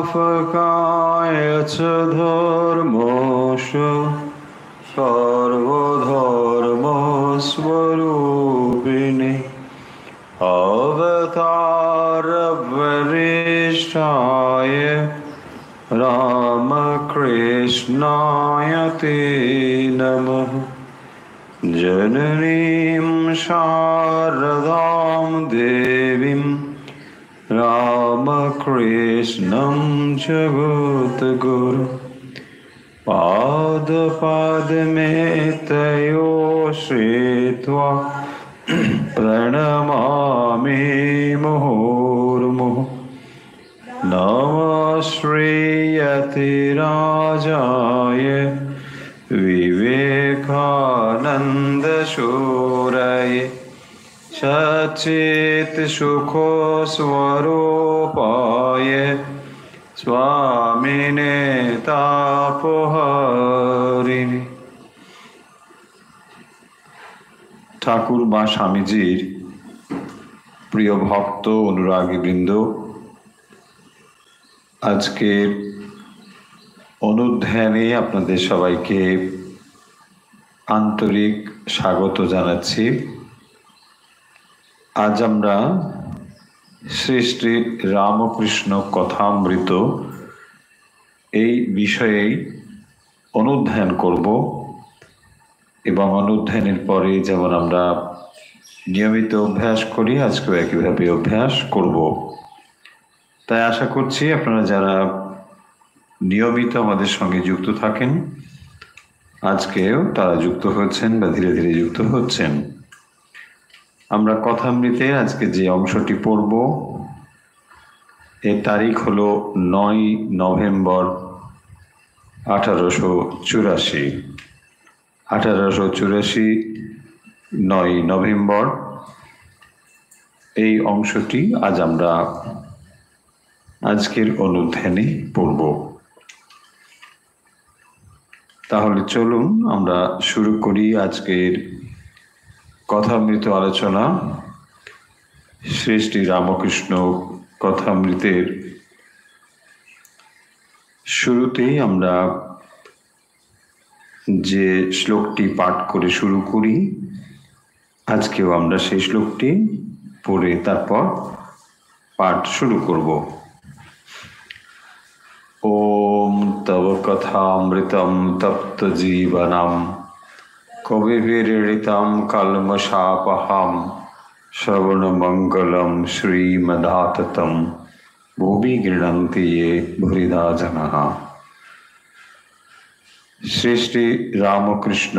स्थापकाय च धर्मस्य सर्वधर्मस्वरूपिणे अवतारवरिष्ठाय रामकृष्णाय ते नमः। जननीं शारदां देवीं रामकृष्णं जगद्गुरुं पादपद्मे तयोः श्रित्वा प्रणमामि मुहुर्मुहुः। नमः श्रीयतिराजाय विवेकानन्दशूरये सच्चित्सुखस्वरूपाय स्वामिने तापहरिणे। ঠাকুর বা স্বামীজির প্রিয় ভক্ত অনুরাগীবৃন্দ, আজকের অনুধ্যানে আপনাদের সবাইকে আন্তরিক স্বাগত জানাচ্ছি। আজ আমরা শ্রী শ্রী রামকৃষ্ণ কথামৃত এই বিষয়েই অনুধ্যান করব এবং অনুধ্যানের পরে যেমন আমরা নিয়মিত অভ্যাস করি, আজকেও একইভাবে অভ্যাস করব। তাই আশা করছি আপনারা যারা নিয়মিত আমাদের সঙ্গে যুক্ত থাকেন, আজকেও তারা যুক্ত হচ্ছেন বা ধীরে ধীরে যুক্ত হচ্ছেন। আমরা কথামৃতে আজকে যে অংশটি পড়ব, এর তারিখ হলো 9 নভেম্বর 1884। 1884 9 নভেম্বর এই অংশটি আজ আমরা আজকের অনুধ্যানে পড়ব। তাহলে চলুন আমরা শুরু করি আজকের কথামৃত আলোচনা। শ্রী শ্রী রামকৃষ্ণ কথামৃতের শুরুতেই আমরা যে শ্লোকটি পাঠ করে শুরু করি, আজকেও আমরা সেই শ্লোকটি পড়ে তারপর পাঠ শুরু করব। ওম তব কথামৃতম তপ্ত জীবনম কবিভিরৃতাম কলমশাপহাম শ্রবণমঙ্গলম শ্রীমদাততম ভুবি গৃহন্তি ये ভুরিধা জনঃ। শ্রী শ্রী রামকৃষ্ণ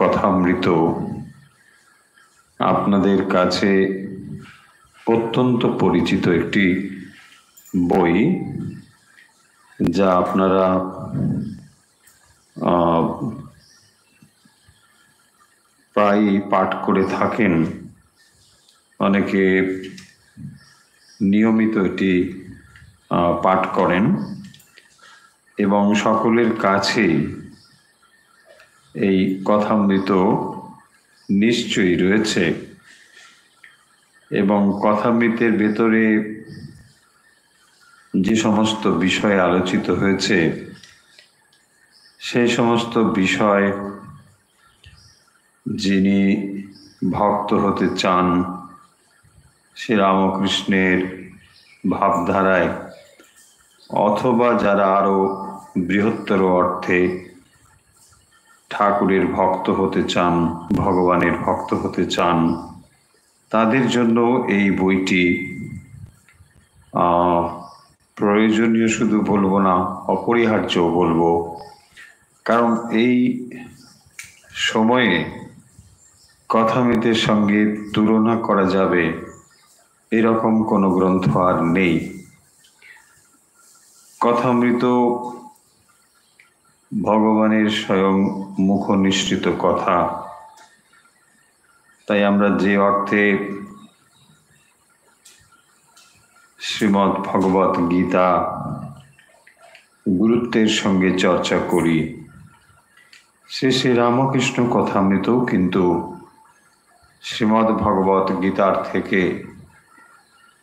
কথামৃত আপনাদের কাছে অত্যন্ত পরিচিত একটি বই, যা আপনারা প্রায়ই পাঠ করে থাকেন। অনেকে নিয়মিত এটি পাঠ করেন এবং সকলের কাছেই এই কথামৃত নিশ্চয়ই রয়েছে। এবং কথামৃতের ভেতরে যে সমস্ত বিষয় আলোচিত হয়েছে, সেই সমস্ত বিষয় যিনি ভক্ত হতে চান, শ্রী রামকৃষ্ণের ভাবধারায়, অথবা যারা আরো বৃহত্তর অর্থে ঠাকুরের ভক্ত হতে চান, ভগবানের ভক্ত হতে চান, তাদের জন্য এই বইটি প্রয়োজনীয় শুধু বলবো না, অপরিহার্য বলবো। কারণ এই সময়ে কথামৃতের সঙ্গে তুলনা করা যাবে এরকম কোনো গ্রন্থ আর নেই। কথামৃত ভগবানের স্বয়ং মুখ নিঃসৃত কথা। তাই আমরা যে অর্থে শ্রীমদ্ ভগবত গীতা গুরুত্বের সঙ্গে চর্চা করি, শ্রী শ্রী রামকৃষ্ণ কথামৃতও কিন্তু শ্রীমদ্ ভগবত গীতার থেকে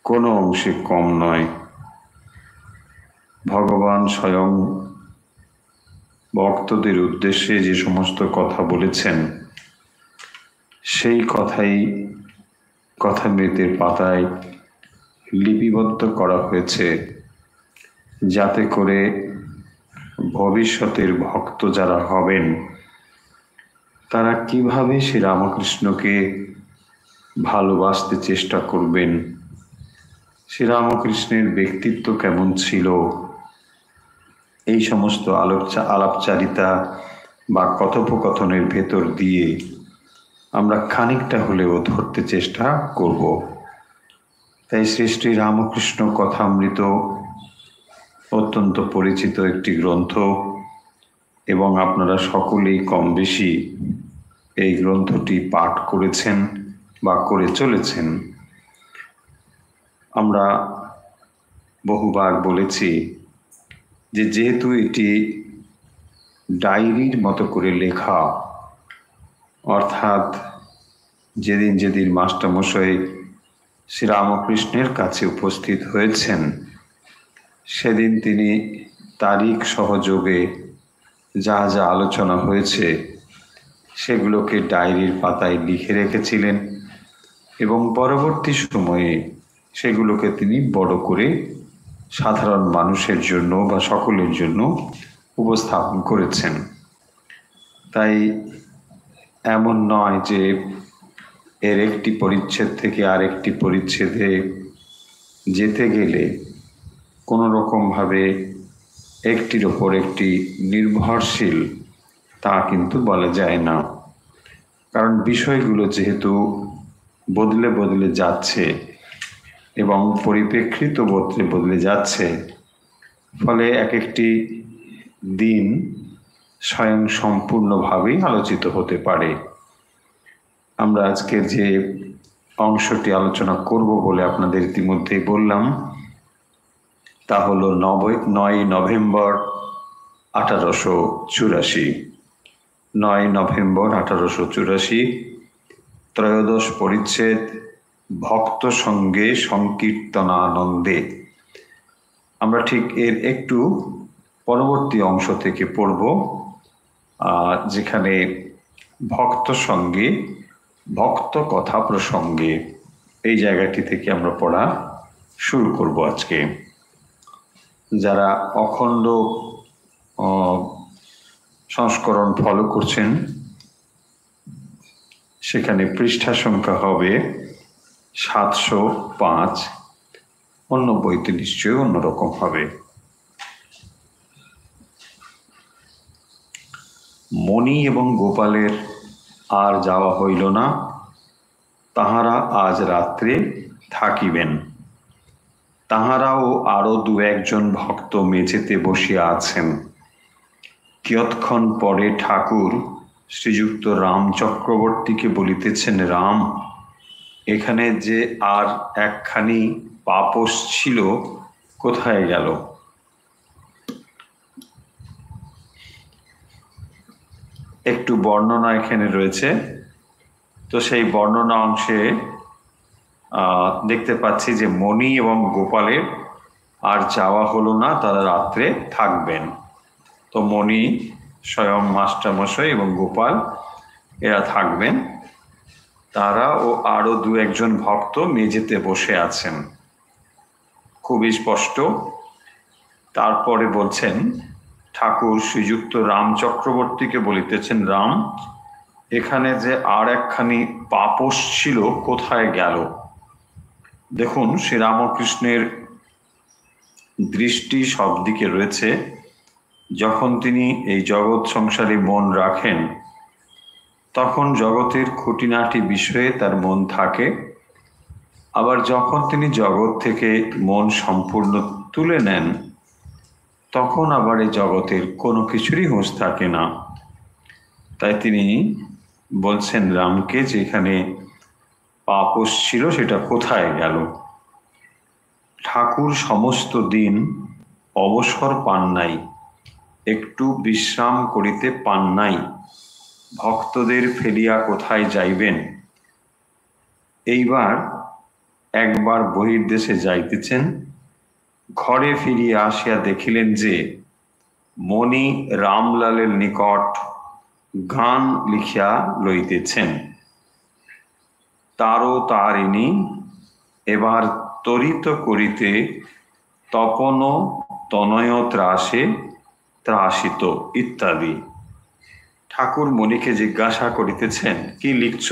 কোনো অংশে কম নয়। ভগবান স্বয়ং ভক্তদের উদ্দেশ্যে যে সমস্ত কথা বলেছেন সেই কথামৃতের পাতায় লিপিবদ্ধ করা হয়েছে, যাতে করে ভবিষ্যতের ভক্ত যারা হবেন তারা কিভাবে শ্রীরামকৃষ্ণকে ভালোবাসতে চেষ্টা করবেন, শ্রীরামকৃষ্ণের ব্যক্তিত্ব কেমন ছিল, এই সমস্ত আলাপচারিতা বা কথোপকথনের ভেতর দিয়ে আমরা খানিকটা হলেও ধরতে চেষ্টা করব। তাই শ্রী শ্রী রামকৃষ্ণ কথামৃত অত্যন্ত পরিচিত একটি গ্রন্থ এবং আপনারা সকলেই কম বেশি এই গ্রন্থটি পাঠ করেছেন বা করে চলেছেন। আমরা বহুবার বলেছি যে যেহেতু এটি ডায়েরির মতো করে লেখা, অর্থাৎ যেদিন যেদিন মাস্টারমশাই শ্রীরামকৃষ্ণের কাছে উপস্থিত হয়েছেন সেদিন তিনি তারিখ সহযোগে যা যা আলোচনা হয়েছে সেগুলোকে ডায়েরির পাতায় লিখে রেখেছিলেন এবং পরবর্তী সময়ে সেগুলোকে তিনি বড় করে সাধারণ মানুষের জন্য বা সকলের জন্য উপস্থাপন করেছেন। তাই এমন নয় যে এর একটি পরিচ্ছেদ থেকে আরেকটি পরিচ্ছেদে যেতে গেলে কোনো রকমভাবে একটির ওপর একটি নির্ভরশীল তা কিন্তু বলা যায় না, কারণ বিষয়গুলো যেহেতু বদলে বদলে যাচ্ছে এবং পরিপ্রেক্ষিত বদলে যাচ্ছে, ফলে এক একটি দিন স্বয়ং সম্পূর্ণভাবেই আলোচিত হতে পারে। আমরা আজকের যে অংশটি আলোচনা করব বলে আপনাদের ইতিমধ্যেই বললাম তা হলো 9 নভেম্বর 1884। 9 নভেম্বর 1884, ত্রয়োদশ পরিচ্ছেদ, ভক্ত সঙ্গে সংকীর্তনানন্দে। আমরা ঠিক এর একটু পরবর্তী অংশ থেকে পড়ব, যেখানে ভক্ত সঙ্গে ভক্ত কথা প্রসঙ্গে, এই জায়গাটি থেকে আমরা পড়া শুরু করব আজকে। যারা অখণ্ড সংস্করণ ফলো করছেন সেখানে পৃষ্ঠা সংখ্যা হবে 705, অন্য বইতে নিশ্চয়ই অন্যরকম হবে। মণি এবং গোপালের আর যাওয়া হইল না, তাহারা আজ রাত্রে থাকিবেন। তাহারাও আরো 2-1 ভক্ত মেঝেতে বসিয়া আছেন। কিয়ৎক্ষণ পরে ঠাকুর শ্রীযুক্ত রাম চক্রবর্তীকে বলিতেছেন, রাম, এখানে যে আর একখানি পাপোশ ছিল কোথায় গেল? একটু বর্ণনা এখানে রয়েছে, তো সেই বর্ণনা অংশে দেখতে পাচ্ছি যে মণি এবং গোপালের আর যাওয়া হলো না, তারা রাত্রে থাকবেন। তো মণি স্বয়ং মাস্টারমশাই এবং গোপাল এরা থাকবেন, তারা ও আরো 2-1 ভক্ত মেঝেতে বসে আছেন, খুবই স্পষ্ট। তারপরে বলছেন, ঠাকুর শ্রীযুক্ত রাম চক্রবর্তীকে বলিতেছেন, রাম, এখানে যে আর একখানি পাপোশ ছিল কোথায় গেল? দেখুন, শ্রীরামকৃষ্ণের দৃষ্টি সব দিকে রয়েছে। যখন তিনি এই জগৎ সংসারে মন রাখেন তখন জগতের খুঁটিনাটি বিষয়ে তার মন থাকে, আবার যখন তিনি জগৎ থেকে মন সম্পূর্ণ তুলে নেন তখন আবার এই জগতের কোনো কিছুরই হুঁশ থাকে না। তাই তিনি বলছেন রামকে, যেখানে পাপোশ ছিল সেটা কোথায় গেল? ঠাকুর সমস্ত দিন অবসর পান নাই, একটু বিশ্রাম করিতে পান নাই। ভক্তদের ফেলিয়া কোথায় যাইবেন? এইবার একবার বহির্দেশে যাইতেছেন, ঘরে ফিরিয়া আসিয়া দেখিলেন যে মণি রামলালের নিকট গান লিখিয়া লইতেছেন। তারিণী এবার তরিত করিতে তপন তনয় ত্রাসে ত্রাসিত ইত্যাদি। ঠাকুর মণিকে জিজ্ঞাসা করিতেছেন, কি লিখছ?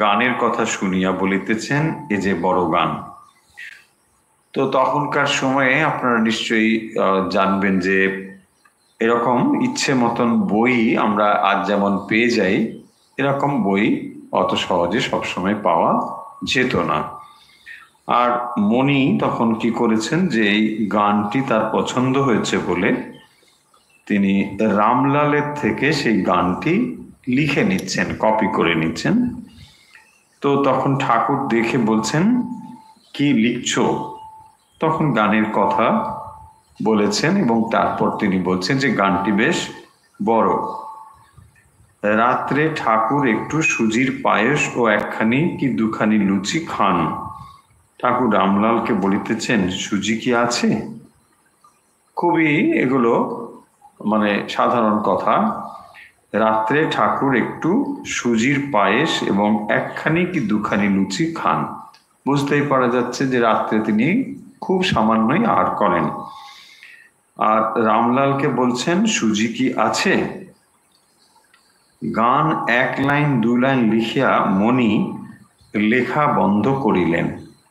গানের কথা শুনিয়া বলিতেছেন, এ যে বড় গান। তো তখনকার সময়ে আপনারা নিশ্চয়ই জানবেন যে এরকম ইচ্ছে মতন বই আমরা আজ যেমন পেয়ে যাই, এরকম বই অত সহজে সবসময় পাওয়া যেত না। আর মণি তখন কি করেছেন, যে এই গানটি তার পছন্দ হয়েছে বলে তিনি রামলালের থেকে সেই গানটি লিখে নিচ্ছেন, কপি করে নিচ্ছেন। তো তখন ঠাকুর দেখে বলছেন, কি লিখছো? তখন গানের কথা বলেছেন এবং তারপর তিনি বলছেন যে গানটি বেশ বড়। রাত্রে ঠাকুর একটু সুজির পায়েস ও একখানি কি দুখানি লুচি খান। ঠাকুর রামলালকে বলিতেছেন, সুজি কি আছে? খুবই এগুলো মানে সাধারণ কথা। রাত্রে ঠাকুর একটু সুজির পায়েস এবং একখানি কি দুখানি লুচি খান। বুঝতেই পারা যাচ্ছে যে রাত্রে তিনি খুব সামান্যই আহার করেন। আর রামলালকে বলছেন, সুজি কি আছে? গান 1 লাইন 2 লাইন লিখিয়া মণি লেখা বন্ধ করিলেন।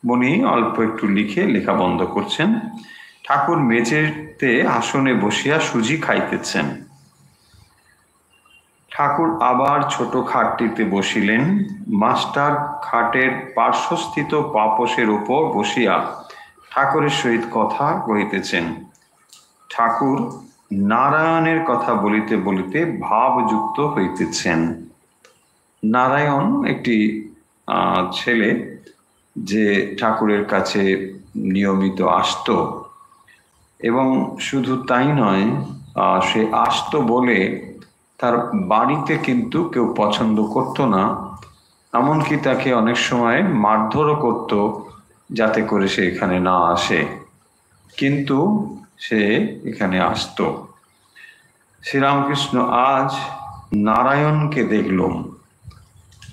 মণি অল্প একটু লিখে লেখা বন্ধ করছেন। ঠাকুর মেঝেতে আসনে বসিয়া সুজি খাইতেছেন। ঠাকুর আবার ছোট খাটটিতে বসিলেন। মাস্টার খাটের পার্শ্বস্থিত পাপোশের উপর বসিয়া ঠাকুরের সহিত কথা কহিতেছেন। ঠাকুর নারায়ণের কথা বলিতে বলিতে ভাবযুক্ত হইতেছেন। নারায়ণ একটি ছেলে যে ঠাকুরের কাছে নিয়মিত আসতো, এবং শুধু তাই নয়, সে আসতো বলে তার বাড়িতে কিন্তু কেউ পছন্দ করতো না, এমনকি তাকে অনেক সময় মারধরও করত যাতে করে সে এখানে না আসে, কিন্তু সে এখানে আসতো। শ্রীরামকৃষ্ণ আজ নারায়ণকে দেখলাম।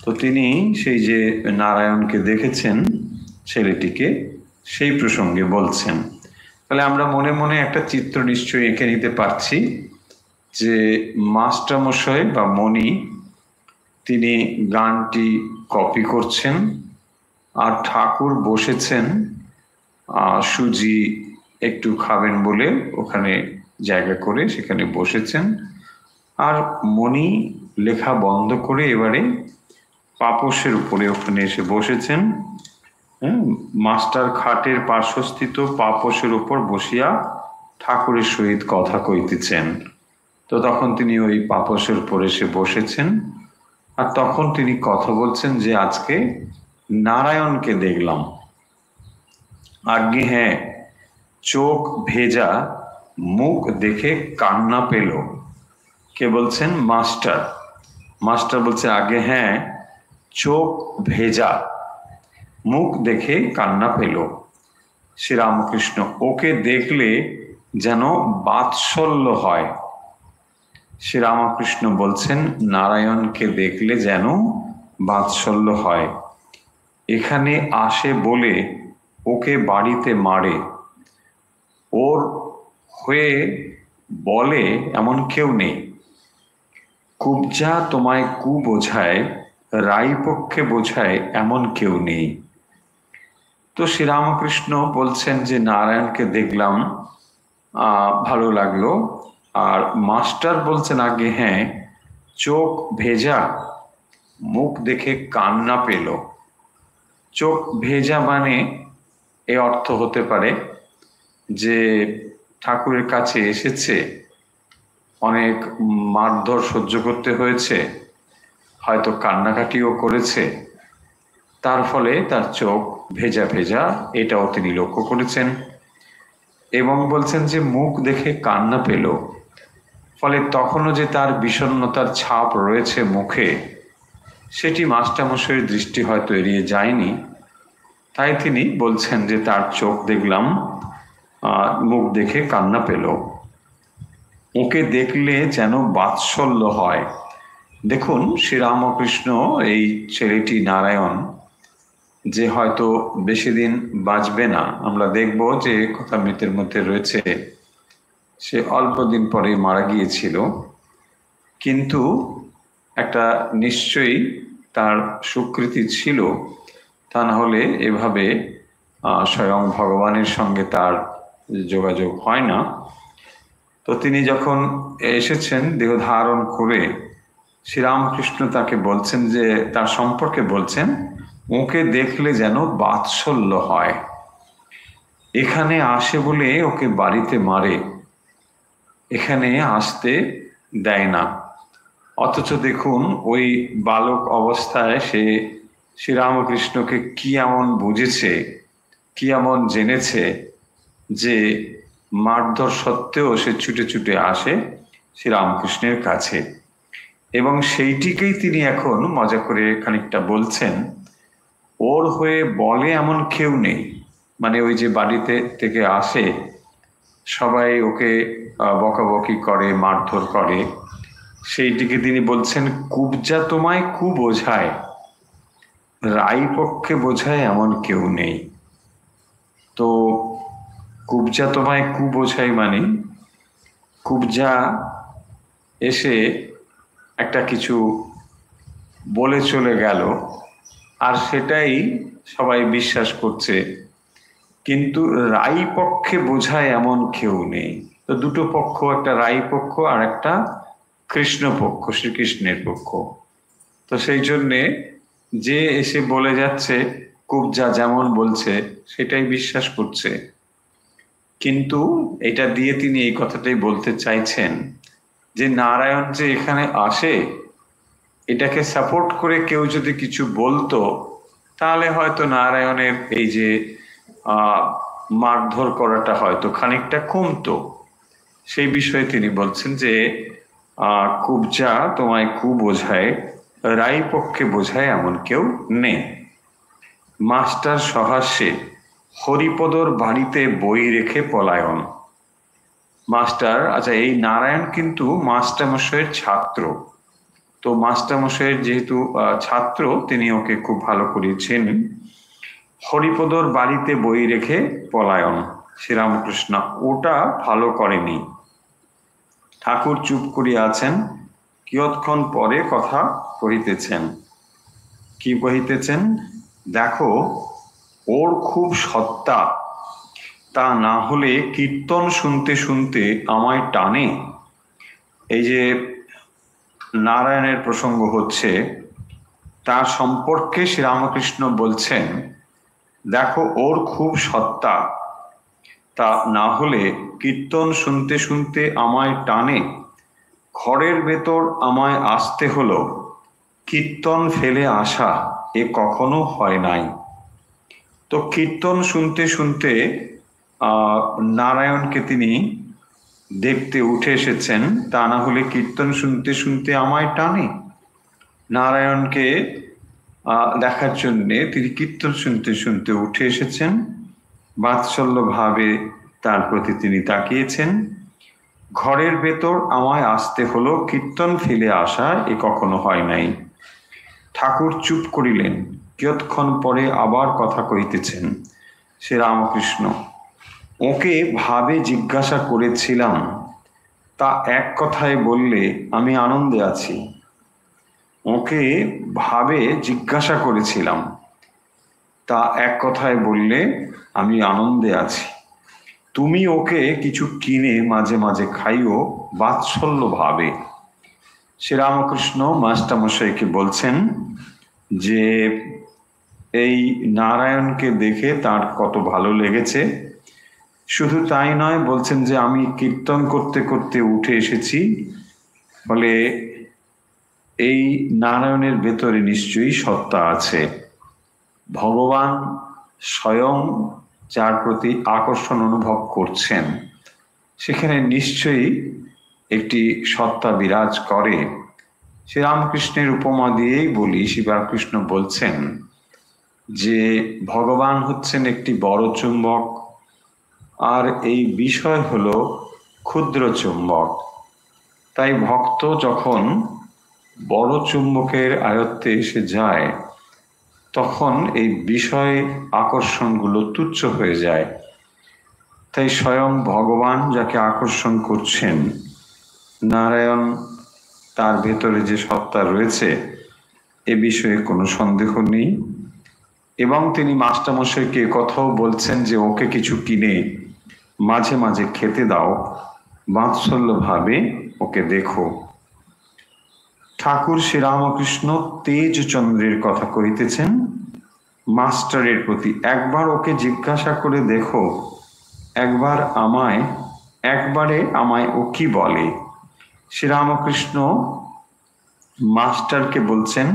তো তিনি সেই যে নারায়ণকে দেখেছেন ছেলেটিকে, সেই প্রসঙ্গে বলছেন। তাহলে আমরা মনে মনে একটা চিত্র নিশ্চয়ই এঁকে নিতে পারছি যে মাস্টারমশাই বা মণি তিনি গানটি কপি করছেন, আর ঠাকুর বসেছেন সুজি একটু খাবেন বলে ওখানে জায়গা করে সেখানে বসেছেন। আর মণি লেখা বন্ধ করে এবারে পাপোশের উপরে ওখানে এসে বসেছেন। মাস্টার খাটের পার্শ্বস্থিত পাপোশের উপর বসিয়া ঠাকুরের সহিত কথা কইতেছেন। তো তখন তিনি ওই পাপোশের উপর এসে বসেছেন, আর তখন তিনি কথা বলছেন যে আজকে নারায়ণকে দেখলাম। আজ্ঞে হ্যাঁ, চোখ ভেজা, মুখ দেখে কান্না পেল। কে বলছেন? মাস্টার। মাস্টার বলছে, আগে হ্যাঁ, চোখ ভেজা, মুখ দেখে কান্না পেল। শ্রীরামকৃষ্ণ, ওকে দেখলে যেন বাৎসল্য হয়। শ্রীরামকৃষ্ণ বলছেন, নারায়ণকে দেখলে যেন বাৎসল্য হয়। এখানে আসে বলে ওকে বাড়িতে মারে, ওর হয়ে বলে এমন কেউ নেই। কুবজা তোমায় কু বোঝায়, রাই পক্ষে বোঝায় এমন কেউ নেই। তো শ্রীরামকৃষ্ণ বলছেন যে নারায়ণকে দেখলাম, ভালো লাগলো। আর মাস্টার বলছেন, আগে হ্যাঁ, চোখ ভেজা, মুখ দেখে কান্না পেল। চোখ ভেজা মানে এ অর্থ হতে পারে যে ঠাকুরের কাছে এসেছে, অনেক মারধর সহ্য করতে হয়েছে, হয়তো কান্নাকাটিও করেছে, তার ফলে তার চোখ ভেজা ভেজা, এটাও তিনি লক্ষ্য করেছেন। এবং বলছেন যে মুখ দেখে কান্না পেল, ফলে তখনও যে তার বিষণ্ণতার ছাপ রয়েছে মুখে, সেটি মাস্টারমশাইয়ের দৃষ্টি হয়তো এড়িয়ে যায়নি, তাই তিনি বলছেন যে তার চোখ দেখলাম, মুখ দেখে কান্না পেল, ওকে দেখলে যেন বাৎসল্য হয়। দেখুন শ্রীরামকৃষ্ণ, এই ছেলেটি নারায়ণ, যে হয়তো বেশি দিন বাঁচবে না, আমরা দেখব যে কথামৃতের মধ্যে রয়েছে সে অল্প দিন পরে মারা গিয়েছিল, কিন্তু একটা নিশ্চয়ই তার সুকৃতি ছিল, তা না হলে এভাবে স্বয়ং ভগবানের সঙ্গে তার যোগাযোগ হয় না। তো তিনি যখন এসেছেন দেহ ধারণ করে, শ্রীরামকৃষ্ণ তাকে বলছেন যে তার সম্পর্কে বলছেন, ওকে দেখলে যেন বাৎসল্য হয়, এখানে আসে বলে ওকে বাড়িতে মারে, এখানে আসতে দেয় না। অথচ দেখুন ওই বালক অবস্থায় সে শ্রীরামকৃষ্ণকে কি এমন বুঝেছে, কি এমন জেনেছে যে মারধর সত্ত্বেও সে ছুটে ছুটে আসে শ্রীরামকৃষ্ণের কাছে। এবং সেইটিকেই তিনি এখন মজা করে খানিকটা বলছেন, ওর হয়ে বলে এমন কেউ নেই। মানে ওই যে বাড়িতে থেকে আসে, সবাই ওকে বকাবকি করে, মারধর করে, সেইটিকে তিনি বলছেন কুবজা তোমায় কু বোঝায়, রাই পক্ষে বোঝায় এমন কেউ নেই। তো কুবজা তোমায় কু বোঝায় মানে কুবজা এসে একটা কিছু বলে চলে গেল, আর সেটাই সবাই বিশ্বাস করছে, কিন্তু রাই পক্ষে বোঝায় এমন কেউ নেই। তো দুটো পক্ষ, একটা রাই পক্ষ আর একটা কৃষ্ণ পক্ষ, শ্রীকৃষ্ণের পক্ষ। তো সেই জন্যে যে এসে বলে যাচ্ছে কুবজা যেমন বলছে সেটাই বিশ্বাস করছে। কিন্তু এটা দিয়ে তিনি এই কথাটাই বলতে চাইছেন যে নারায়ণ যে এখানে আসে, এটাকে সাপোর্ট করে কেউ যদি কিছু বলতো, তাহলে হয়তো নারায়ণের এই যে মারধর করাটা হয়তো খানিকটা কমতো। সেই বিষয়ে তিনি বলছেন যে কুবজা তোমায় কু বোঝায়, রাই পক্ষে বোঝায় এমন কেউ নেই। মাস্টার সহাস্যে হরিপদর বাড়িতে বই রেখে পলায়ন। মাস্টার, আচ্ছা এই নারায়ণ কিন্তু মাস্টারমশাইয়ের ছাত্র। তো মাস্টারমশাইয়ের যেহেতু ছাত্র, তিনি ওকে খুব ভালো করে চেনেন। হরিপদর বাড়িতে বই রেখে পলায়ন, শ্রীরামকৃষ্ণ ওটা ভালো করেনি। ঠাকুর চুপ করিয়া আছেন, কিয়ৎক্ষণ পরে কথা কহিতেছেন। কি কহিতেছেন? দেখো ওর খুব সত্তা, তা না হলে কীর্তন শুনতে শুনতে আমায় টানে। এই যে নারায়ণের প্রসঙ্গ হচ্ছে, তার সম্পর্কে শ্রীরামকৃষ্ণ বলছেন দেখো ওর খুব সত্তা, তা না হলে কীর্তন শুনতে শুনতে আমায় টানে। ঘরের ভেতর আমায় আসতে হলো, কীর্তন ফেলে আসা এ কখনো হয় নাই। তো কীর্তন শুনতে শুনতে নারায়ণকে তিনি দেখতে উঠে এসেছেন, তা না হলে কীর্তন শুনতে শুনতে আমায় টানে। নারায়ণকে দেখার জন্যে তিনি কীর্তন শুনতে শুনতে উঠে এসেছেন, বাৎসল্য ভাবে তার প্রতি তিনি তাকিয়েছেন। ঘরের ভেতর আমায় আসতে হলো, কীর্তন ফেলে আসা এ কখনো হয় নাই। ঠাকুর চুপ করিলেন, কিয়ৎক্ষণ পরে আবার কথা কহিতেছেন। শ্রীরামকৃষ্ণ, ওকে ভাবে জিজ্ঞাসা করেছিলাম, তা এক কথায় বললে আমি আনন্দে আছি। ওকে ভাবে জিজ্ঞাসা করেছিলাম, তা এক কথায় বললে আমি আনন্দে আছি। তুমি ওকে কিছু কিনে মাঝে মাঝে খাইও বাৎসল্য ভাবে। শ্রীরামকৃষ্ণ মাস্টারমশাইকে বলছেন যে এই নারায়ণকে দেখে তার কত ভালো লেগেছে। শুধু তাই নয়, বলছেন যে আমি কীর্তন করতে করতে উঠে এসেছি, ফলে এই নারায়ণের ভেতরে নিশ্চয়ই সত্তা আছে। ভগবান স্বয়ং যার প্রতি আকর্ষণ অনুভব করছেন, সেখানে নিশ্চয়ই একটি সত্তা বিরাজ করে। শ্রীরামকৃষ্ণের উপমা দিয়েই বলি। শ্রীরামকৃষ্ণ বলছেন যে ভগবান হচ্ছেন একটি বড় চুম্বক, আর এই বিষয় হলো ক্ষুদ্র চুম্বক। তাই ভক্ত যখন বড় চুম্বকের আয়ত্তে এসে যায়, তখন এই বিষয় আকর্ষণগুলো তুচ্ছ হয়ে যায়। তাই স্বয়ং ভগবান যাকে আকর্ষণ করছেন, নারায়ণ, তার ভেতরে যে সত্তা রয়েছে এ বিষয়ে কোনো সন্দেহ নেই। এবং তিনি মাস্টারমশাইকে কথাও বলছেন যে ওকে কিছু কিনে মাঝে মাঝে খেতে দাও, বাৎসল্যভাবে ওকে দেখো। ঠাকুর শ্রীরামকৃষ্ণ তেজচন্দ্রের কথা করিতেছেন মাস্টারের প্রতি। একবার ওকে জিজ্ঞাসা করে দেখো, একবারে আমায় ও কি বলে। শ্রীরামকৃষ্ণ মাস্টারকে বলছেন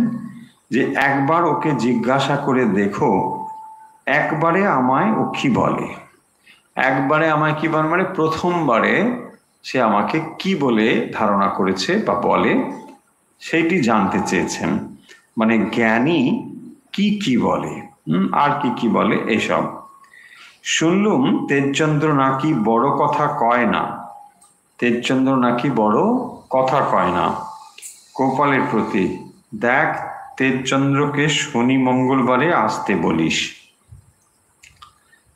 যে একবার ওকে জিজ্ঞাসা করে দেখো, একবারে আমায় ও কি বলে। একবারে আমায় কি বলে মানে প্রথমবারে সে আমাকে কি বলে ধারণা করেছে বা বলে, সেইটি জানতে চেয়েছেন। মানে জ্ঞানী কি কি বলে, আর কি কি বলে এসব। শুনলুম তেজচন্দ্র নাকি বড় কথা কয় না, তেজচন্দ্র নাকি বড় কথা কয় না। গোপালের প্রতি, দেখ তেজচন্দ্রকে শনি মঙ্গলবারে আসতে বলিস।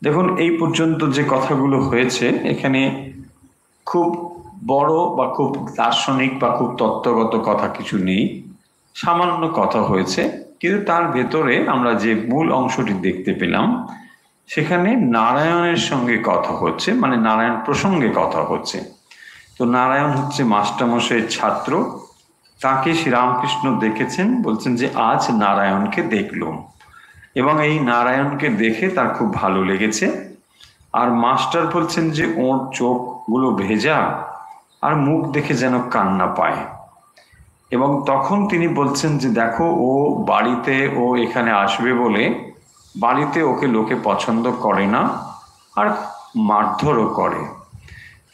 দেখুন, এই পর্যন্ত যে কথাগুলো হয়েছে এখানে খুব বড় বা খুব দার্শনিক বা খুব তত্ত্বগত কথা কিছু নেই, সামান্য কথা হয়েছে। কিন্তু তার ভেতরে আমরা যে মূল অংশটি দেখতে পেলাম, সেখানে নারায়ণের সঙ্গে কথা হচ্ছে, মানে নারায়ণ প্রসঙ্গে কথা হচ্ছে। তো নারায়ণ হচ্ছে মাস্টারমশাইয়ের ছাত্র, তাকে শ্রীরামকৃষ্ণ দেখেছেন, বলছেন যে আজ নারায়ণকে দেখলুম, এবং এই নারায়ণকে দেখে তার খুব ভালো লেগেছে। আর মাস্টার বলছেন যে ওর চোখগুলো ভেজা আর মুখ দেখে যেন কান্না পায়। এবং তখন তিনি বলছেন যে দেখো, ও বাড়িতে ও এখানে আসবে বলে বাড়িতে ওকে লোকে পছন্দ করে না, আর মারধরও করে।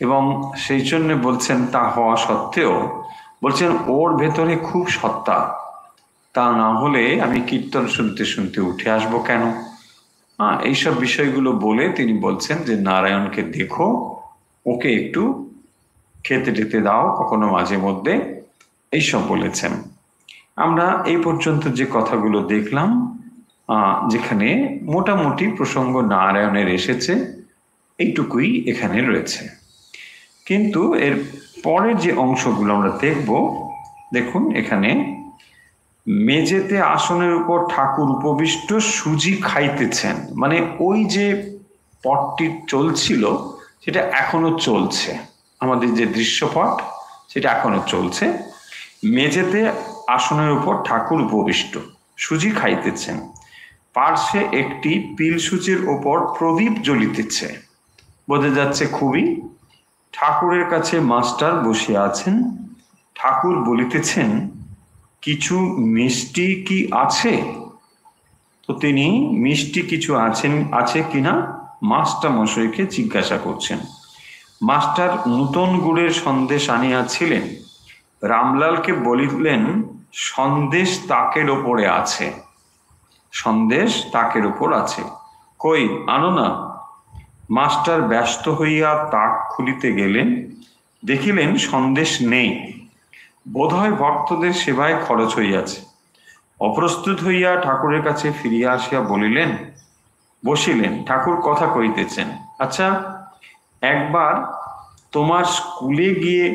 এবং সেই জন্য বলছেন, তা হওয়া সত্ত্বেও বলছেন ওর ভেতরে খুব সত্তা, তা না হলে আমি কীর্তন শুনতে শুনতে উঠে আসবো কেন। এইসব বিষয়গুলো বলে তিনি বলছেন যে নারায়ণকে দেখো, ওকে একটু খেতে টেতে দাও কখনো মাঝে মধ্যে, এইসব বলেছেন। আমরা এই পর্যন্ত যে কথাগুলো দেখলাম, যেখানে মোটামুটি প্রসঙ্গ নারায়ণের এসেছে, এইটুকুই এখানে রয়েছে। কিন্তু এর পরের যে অংশগুলো আমরা দেখব, দেখুন এখানে মেঝেতে আসনের উপর ঠাকুর উপবিষ্ট সুজি খাইতেছেন। মানে ওই যে পটটি চলছিল সেটা এখনো চলছে, আমাদের যে দৃশ্যপট সেটা এখনো চলছে। মেঝেতে আসনের উপর ঠাকুর উপবিষ্ট সুজি খাইতেছেন, পার্শ্বে একটি পিলসুচির ওপর প্রদীপ জ্বলিতেছে। বোঝা যাচ্ছে খুবই ঠাকুরের কাছে মাস্টার বসিয়া আছেন। ঠাকুর বলিতেছেন, কিছু মিষ্টি কি আছে? তো তিনি মিষ্টি কিছু আছে কিনা মাস্টার মশাইকে জিজ্ঞাসা করছেন। মাস্টার নূতন গুড়ের সন্দেশ আনিয়াছিলেন। রামলালকে বলিলেন, সন্দেশ তাকের ওপরে আছে, সন্দেশ তাকের ওপর আছে, কই আনো না। মাস্টার ব্যস্ত হইয়া তাক খুলিতে গেলেন, দেখিলেন সন্দেশ নেই। বোধহয় ভক্তদের সেবায় খরচ হইয়াছে। অপ্রস্তুত হইয়া ঠাকুরের কাছে ফিরিয়া আসিয়া বসিলেন। ঠাকুর কথা কইতেছেন, আচ্ছা একবার তোমার স্কুলে গিয়ে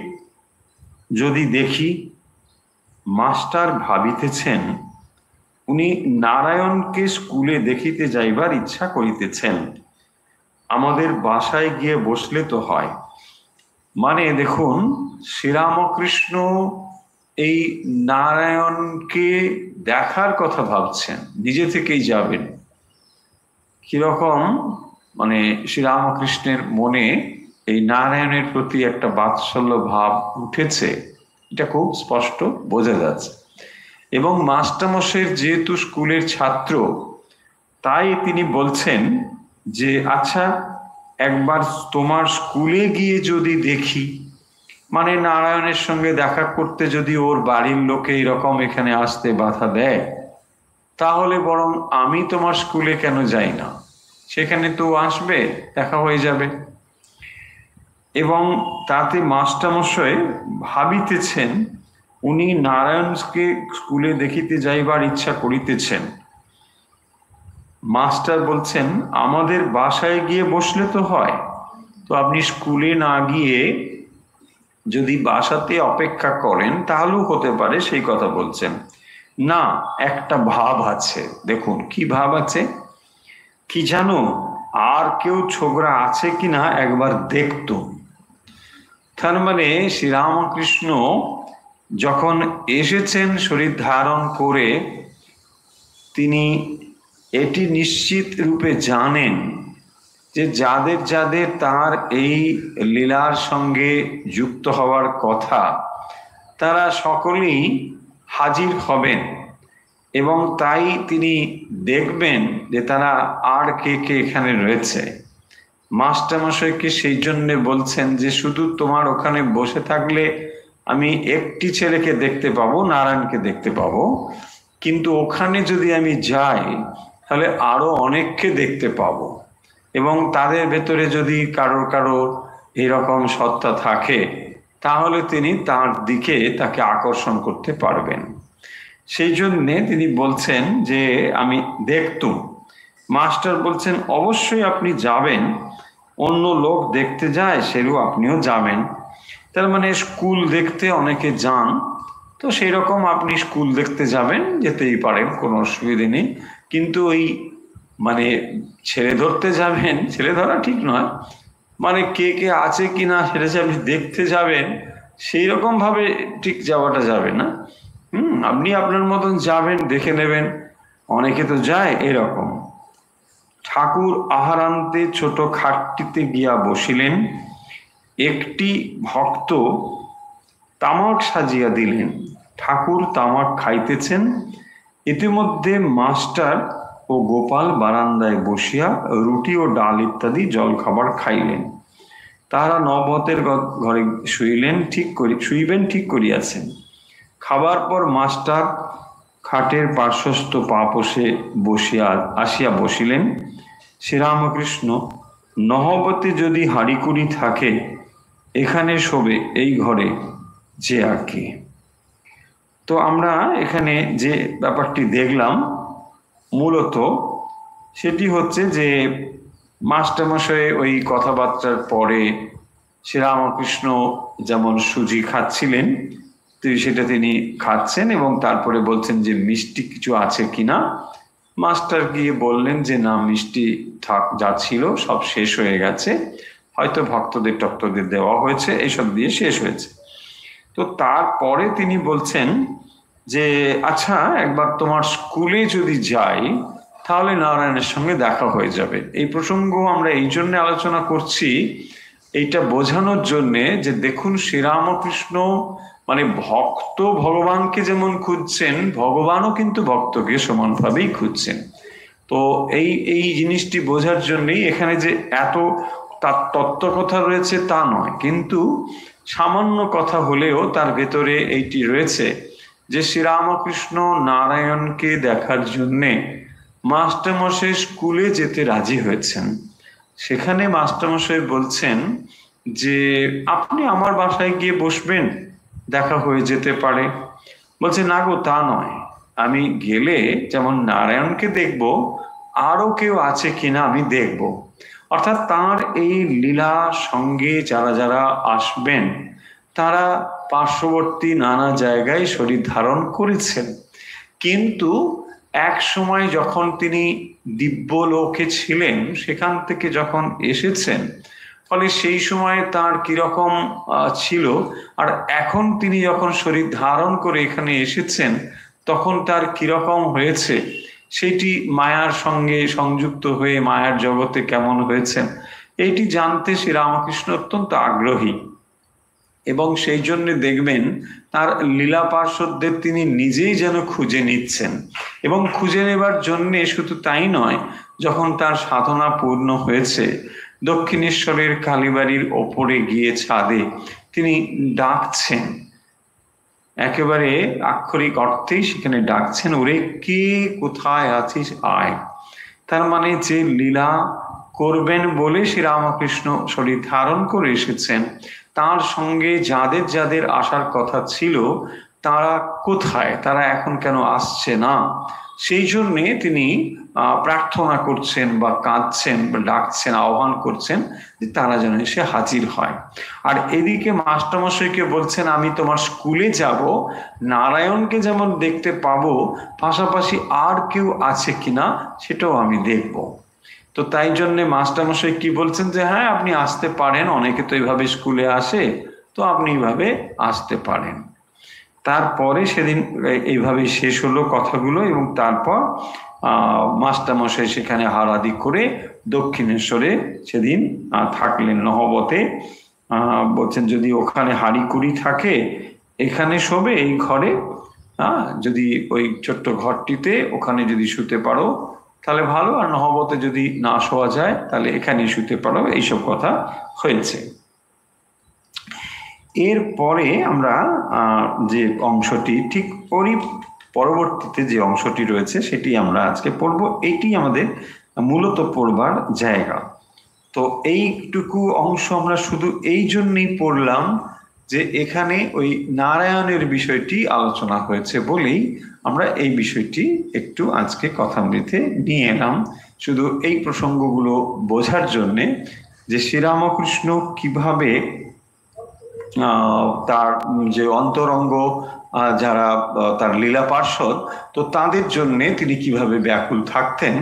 যদি দেখি। মাস্টার ভাবিতেছেন উনি নারায়ণকে স্কুলে দেখিতে যাইবার ইচ্ছা করিতেছেন, আমাদের বাসায় গিয়ে বসলে তো হয়। মানে দেখুন, শ্রীরামকৃষ্ণ এই নারায়ণকে দেখার কথা ভাবছেন, নিজে থেকেই যাবেন। কিরকম মানে শ্রীরামকৃষ্ণের মনে এই নারায়ণের প্রতি একটা বাৎসল্য ভাব উঠেছে, এটা খুব স্পষ্ট বোঝা যাচ্ছে। এবং মাস্টারমশাইয়ের যেহেতু স্কুলের ছাত্র, তাই তিনি বলছেন যে আচ্ছা একবার তোমার স্কুলে গিয়ে যদি দেখি। মানে নারায়ণের সঙ্গে দেখা করতে যদি ওর বাড়ির লোকে এরকম এখানে আসতে বাধা দেয়, তাহলে বরং আমি তোমার স্কুলে কেন যাই না, সেখানে তো আসবে, দেখা হয়ে যাবে। এবং তাতে মাস্টারমশাই ভাবিতেছেন, উনি নারায়ণকে স্কুলে দেখিতে যাইবার ইচ্ছা করিতেছেন। মাস্টার বলছেন, আমাদের বাসায় গিয়ে বসলে তো হয়, তো আপনি স্কুলে না গিয়ে যদি বাসাতে অপেক্ষা করেন তাহলেও হতে পারে, সেই কথা বলছেন। না, একটা ভাব আছে, দেখুন কি ভাব আছে, কি জানো, আর কেউ ছোকরা আছে কিনা একবার দেখতো। তার মানে শ্রীরামকৃষ্ণ যখন এসেছেন শরীর ধারণ করে, তিনি এটি নিশ্চিত রূপে জানেন যে যাদের যাদের তার এই লীলার সঙ্গে যুক্ত হওয়ার কথা, তারা সকলেই হাজির হবেন। এবং তাই তিনি দেখবেন যে তারা আর কে কে এখানে রয়েছে। মাস্টারমশাইকে সেই জন্যে বলছেন যে শুধু তোমার ওখানে বসে থাকলে আমি একটি ছেলেকে দেখতে পাবো, নারায়ণকে দেখতে পাবো, কিন্তু ওখানে যদি আমি যাই তাহলে আরো অনেককে দেখতে পাবো, এবং তাদের ভেতরে যদি কারোর কারোর এরকম সত্তা থাকে তাহলে তিনি তার দিকে তাকে আকর্ষণ করতে পারবেন। সেই জন্যে তিনি বলছেন যে আমি দেখতুম। মাস্টার বলছেন, অবশ্যই আপনি যাবেন, অন্য লোক দেখতে যায় সেরু আপনিও যাবেন। তার মানে স্কুল দেখতে অনেকে যান, তো সেই রকম আপনি স্কুল দেখতে যাবেন, যেতেই পারেন, কোনো অসুবিধে নেই। কিন্তু ওই মানে ছেলে ধরতে যাবেন, ছেলে ধরা ঠিক নয়, মানে কে কে আছে কিনা সেটা যে আপনি দেখতে যাবেন সেই রকম ভাবে ঠিক যাওয়াটা যাবে না। আপনি আপনার মতন যাবেন, দেখে নেবেন, অনেকে তো যায় এরকম। ঠাকুর আহারান্তে ছোট খাটটিতে গিয়া বসিলেন, একটি ভক্ত তামাক সাজিয়া দিলেন, ঠাকুর তামাক খাইতেছেন। ইতিমধ্যে মাস্টার ও গোপাল বারান্দায় বসিয়া রুটি ও ডাল ইত্যাদি জল খাবার খাইলেন। তাহারা নবতের ঘরে শুইবেন ঠিক করিয়াছেন। খাবার পর মাস্টার খাটের পার্শ্বস্থ পাপোষে আসিয়া বসিলেন। শ্রীরামকৃষ্ণ, নহবতে যদি হাঁড়িকুড়ি থাকে এখানে শোবে, এই ঘরে যে আর কি। তো আমরা এখানে যে ব্যাপারটি দেখলাম মূলত সেটি হচ্ছে যে মাস্টারমশাই ওই কথাবার্তার পরে শ্রীরামকৃষ্ণ যেমন সুজি খাচ্ছিলেন, সেটা তিনি খাচ্ছেন এবং তারপরে বলছেন যে মিষ্টি কিছু আছে কিনা। মাস্টার গিয়ে বললেন যে না, মিষ্টি থাক, যা ছিল সব শেষ হয়ে গেছে, হয়তো ভক্তদের টক্তদের দেওয়া হয়েছে, এইসব দিয়ে শেষ হয়েছে। তো তারপরে তিনি বলছেন যে আচ্ছা, একবার তোমার স্কুলে যদি যাই তাহলে নারায়ণের সঙ্গে দেখা হয়ে যাবে। এই প্রসঙ্গ আমরা এই জন্য আলোচনা করছি, এইটা বোঝানোর জন্যে যে দেখুন শ্রীরামকৃষ্ণ মানে ভক্ত ভগবানকে যেমন খুঁজছেন, ভগবানও কিন্তু ভক্তকে সমানভাবেই খুঁজছেন। তো এই জিনিসটি বোঝার জন্যই এখানে যে এত তার তত্ত্ব কথা রয়েছে তা নয়, কিন্তু সামান্য কথা হলেও তার ভেতরে এইটি রয়েছে যে শ্রীরামকৃষ্ণ নারায়ণকে দেখার জন্যে মাস্টারমশাই স্কুলে যেতে রাজি হয়েছেন। সেখানে মাস্টারমশাই বলছেন যে আপনি আমার বাসায় গিয়ে বসবেন, দেখা হয়ে যেতে পারে। বলছে না গো, তা নয়, আমি গেলে যেমন নারায়ণকে দেখব, আরো কেউ আছে কিনা আমি দেখব। অর্থাৎ তার এই লীলা সঙ্গে যারা যারা আসবেন তারা পার্শ্ববর্তী নানা জায়গায় শরীর ধারণ করেছেন, কিন্তু এক সময় যখন তিনি দিব্যলোকে ছিলেন সেখান থেকে যখন এসেছেন, ফলে সেই সময় তার কিরকম ছিল, আর এখন তিনি যখন শরীর ধারণ করে এখানে এসেছেন তখন তার কিরকম হয়েছে, সেটি মায়ার সঙ্গে সংযুক্ত হয়ে মায়ার জগতে কেমন হয়েছেন, এইটি জানতে শ্রীরামকৃষ্ণ অত্যন্ত আগ্রহী। এবং সেই জন্য দেখবেন তার লীলা পার্শ্বদের তিনি নিজেই যেন খুঁজে নিচ্ছেন, এবং খুঁজে নেবার জন্যে শুধু তাই নয়, যখন তার সাধনা পূর্ণ হয়েছে দক্ষিণেশ্বরের কালীবাড়ির ওপরে গিয়ে ছাদে তিনি ডাকছেন, একেবারে আক্ষরিক অর্থেই সেখানে ডাকছেন, ওরে কে কোথায় আছিস আয়। তার মানে যে লীলা করবেন বলে শ্রীরামকৃষ্ণ শরীর ধারণ করে এসেছেন, তার সঙ্গে যাদের যাদের আসার কথা ছিল তারা কোথায়, তারা এখন কেন আসছে না, সেই জন্যে তিনি প্রার্থনা করছেন বা কাঁদছেন বা ডাকছেন, আহ্বান করছেন যে তারা যেন এসে হাজির হয়। আর এদিকে মাস্টারমশাইকে বলছেন আমি তোমার স্কুলে যাব, নারায়ণকে যেমন দেখতে পাবো, পাশাপাশি আর কেউ আছে কিনা সেটাও আমি দেখব। তো তাই জন্যে মাস্টারমশাই কি বলছেন যে হ্যাঁ আপনি আসতে পারেন, অনেকে তো এইভাবে স্কুলে আসে, তো আপনি এইভাবে আসতে পারেন। তারপরে সেদিন এইভাবে শেষ হলো কথাগুলো, এবং তারপর মাস্টারমশাই সেখানে হারাদি করে দক্ষিণেশ্বরে সেদিন থাকলেন নহবতে। বলছেন যদি ওখানে হাড়ি কুড়ি থাকে এখানে শোবে এই ঘরে, যদি ওই ছোট্ট ঘরটিতে ওখানে যদি শুতে পারো তাহলে ভালো, আর নহবতে যদি না শোয়া যায় তাহলে এখানে শুতে পারো, এইসব কথা হয়েছে। এরপরে আমরা যে অংশটি ঠিক ওরই পরবর্তীতে যে অংশটি রয়েছে সেটি আমরা আজকে পড়বো। এটি আমাদের মূলত পড়বার জায়গা। তো এইটুকু অংশ আমরা শুধু এই জন্যই পড়লাম যে এখানে ওই নারায়ণের বিষয়টি আলোচনা হয়েছে বলেই আমরা এই বিষয়টি একটু আজকে কথামৃতে নিয়ে এলাম, শুধু এই প্রসঙ্গগুলো বোঝার জন্যে যে শ্রীরামকৃষ্ণ কিভাবে তার যে অন্তরঙ্গ যারা তার লীলা পার্ষদ, তো তাদের জন্যে তিনি কিভাবে ব্যাকুল থাকতেন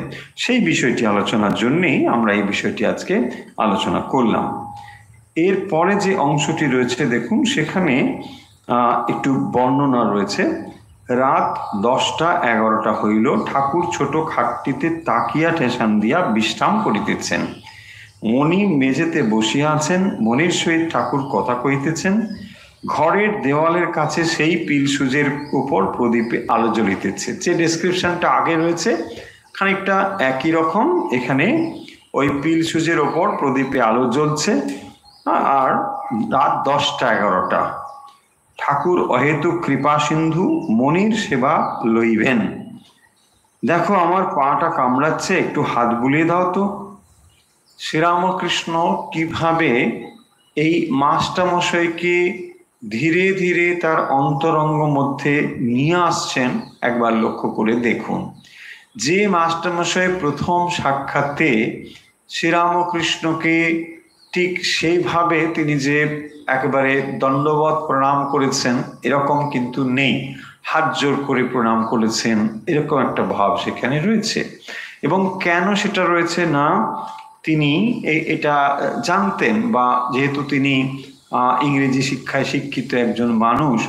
সেই বিষয়টি আলোচনার জন্যেই আমরা এই বিষয়টি আজকে আলোচনা করলাম। এরপরে যে অংশটি রয়েছে দেখুন, সেখানে একটু বর্ণনা রয়েছে। রাত 10টা-11টা হইল, ঠাকুর ছোট খাটটিতে তাকিয়া ঠেসান দিয়া বিশ্রাম করিতেছেন। মণি মেঝেতে বসিয়া আছেন, মণির সহিত ঠাকুর কথা কইতেছেন। ঘরের দেওয়ালের কাছে সেই পিল সুজের উপর প্রদীপে আলো জ্বলিতেছে। যে ডেসক্রিপশনটা আগে রয়েছে খানিকটা একই রকম, এখানে ওই পিল সুজের ওপর প্রদীপে আলো জ্বলছে। আর রাত 10টা-11টা, ঠাকুর অহেতুক কৃপা সিন্ধু, মণির সেবা লইবেন। দেখো আমার পাটা কামড়াচ্ছে, একটু হাত বুলিয়ে দাও তো। শ্রীরামকৃষ্ণ কিভাবে এই মাস্টারমশাইকে ধীরে ধীরে তার অন্তরঙ্গ মধ্যে নিয়ে আসছেন একবার লক্ষ্য করে দেখুন। যে মাস্টারমশাই প্রথম সাক্ষাতে শ্রীরামকৃষ্ণকে ঠিক সেইভাবে তিনি যে একেবারে দণ্ডবত প্রণাম করেছেন এরকম কিন্তু নেই, হাত জোর করে প্রণাম করেছেন এরকম একটা ভাব সেখানে রয়েছে। এবং কেন সেটা রয়েছে না, তিনি এটা জানতেন, বা যেহেতু তিনি ইংরেজি শিক্ষায় শিক্ষিত একজন মানুষ,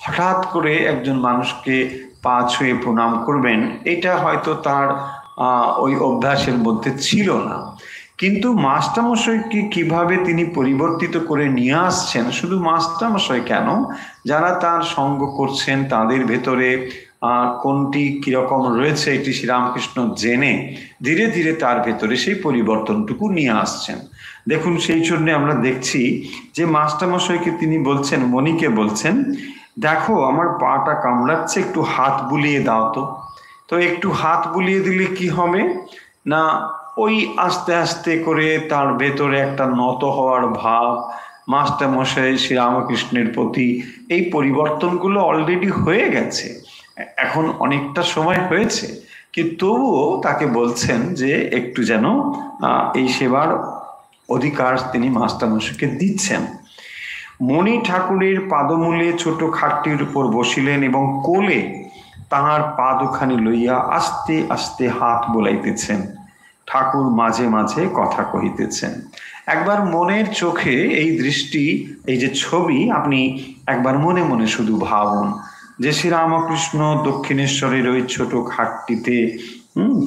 হঠাৎ করে একজন মানুষকে পা ছুঁয়ে প্রণাম করবেন এটা হয়তো তার ওই অভ্যাসের মধ্যে ছিল না। কিন্তু মাস্টারমশাইকে কিভাবে তিনি পরিবর্তিত করে নিয়ে আসছেন, শুধু মাস্টারমশাই কেন, যারা তার সঙ্গ করছেন তাদের ভেতরে কোনটি কিরকম রয়েছে এটি শ্রীরামকৃষ্ণ জেনে ধীরে ধীরে তার ভেতরে সেই পরিবর্তনটুকু নিয়ে আসছেন। দেখুন সেই জন্য আমরা দেখছি যে মাস্টারমশাইকে তিনি বলছেন, মণিকে বলছেন দেখো আমার পাটা কামড়াচ্ছে, একটু হাত বুলিয়ে দাও তো। তো একটু হাত বুলিয়ে দিলে কি হবে না, ওই আস্তে আস্তে করে তার ভেতরে একটা নত হওয়ার ভাব, মাস্টারমশাই শ্রীরামকৃষ্ণের প্রতি এই পরিবর্তনগুলো অলরেডি হয়ে গেছে, এখন অনেকটা সময় হয়েছে, কিন্তু তবুও তাকে বলছেন যে একটু যেন এই সেবার অধিকার তিনি মাস্টারমশাইকে দিচ্ছেন। মণি ঠাকুরের পাদমূলে ছোট খাটটির উপর বসিলেন এবং কোলে তাহার পা দুখানি লইয়া আস্তে আস্তে হাত বোলাইতেছেন। ঠাকুর মাঝে মাঝে কথা কহিতেছেন। একবার মনের চোখে এই দৃষ্টি, এই যে ছবি আপনি একবার মনে মনে শুধু ভাবুন যে শ্রীরামকৃষ্ণ দক্ষিণেশ্বরের ওই ছোট খাটটিতে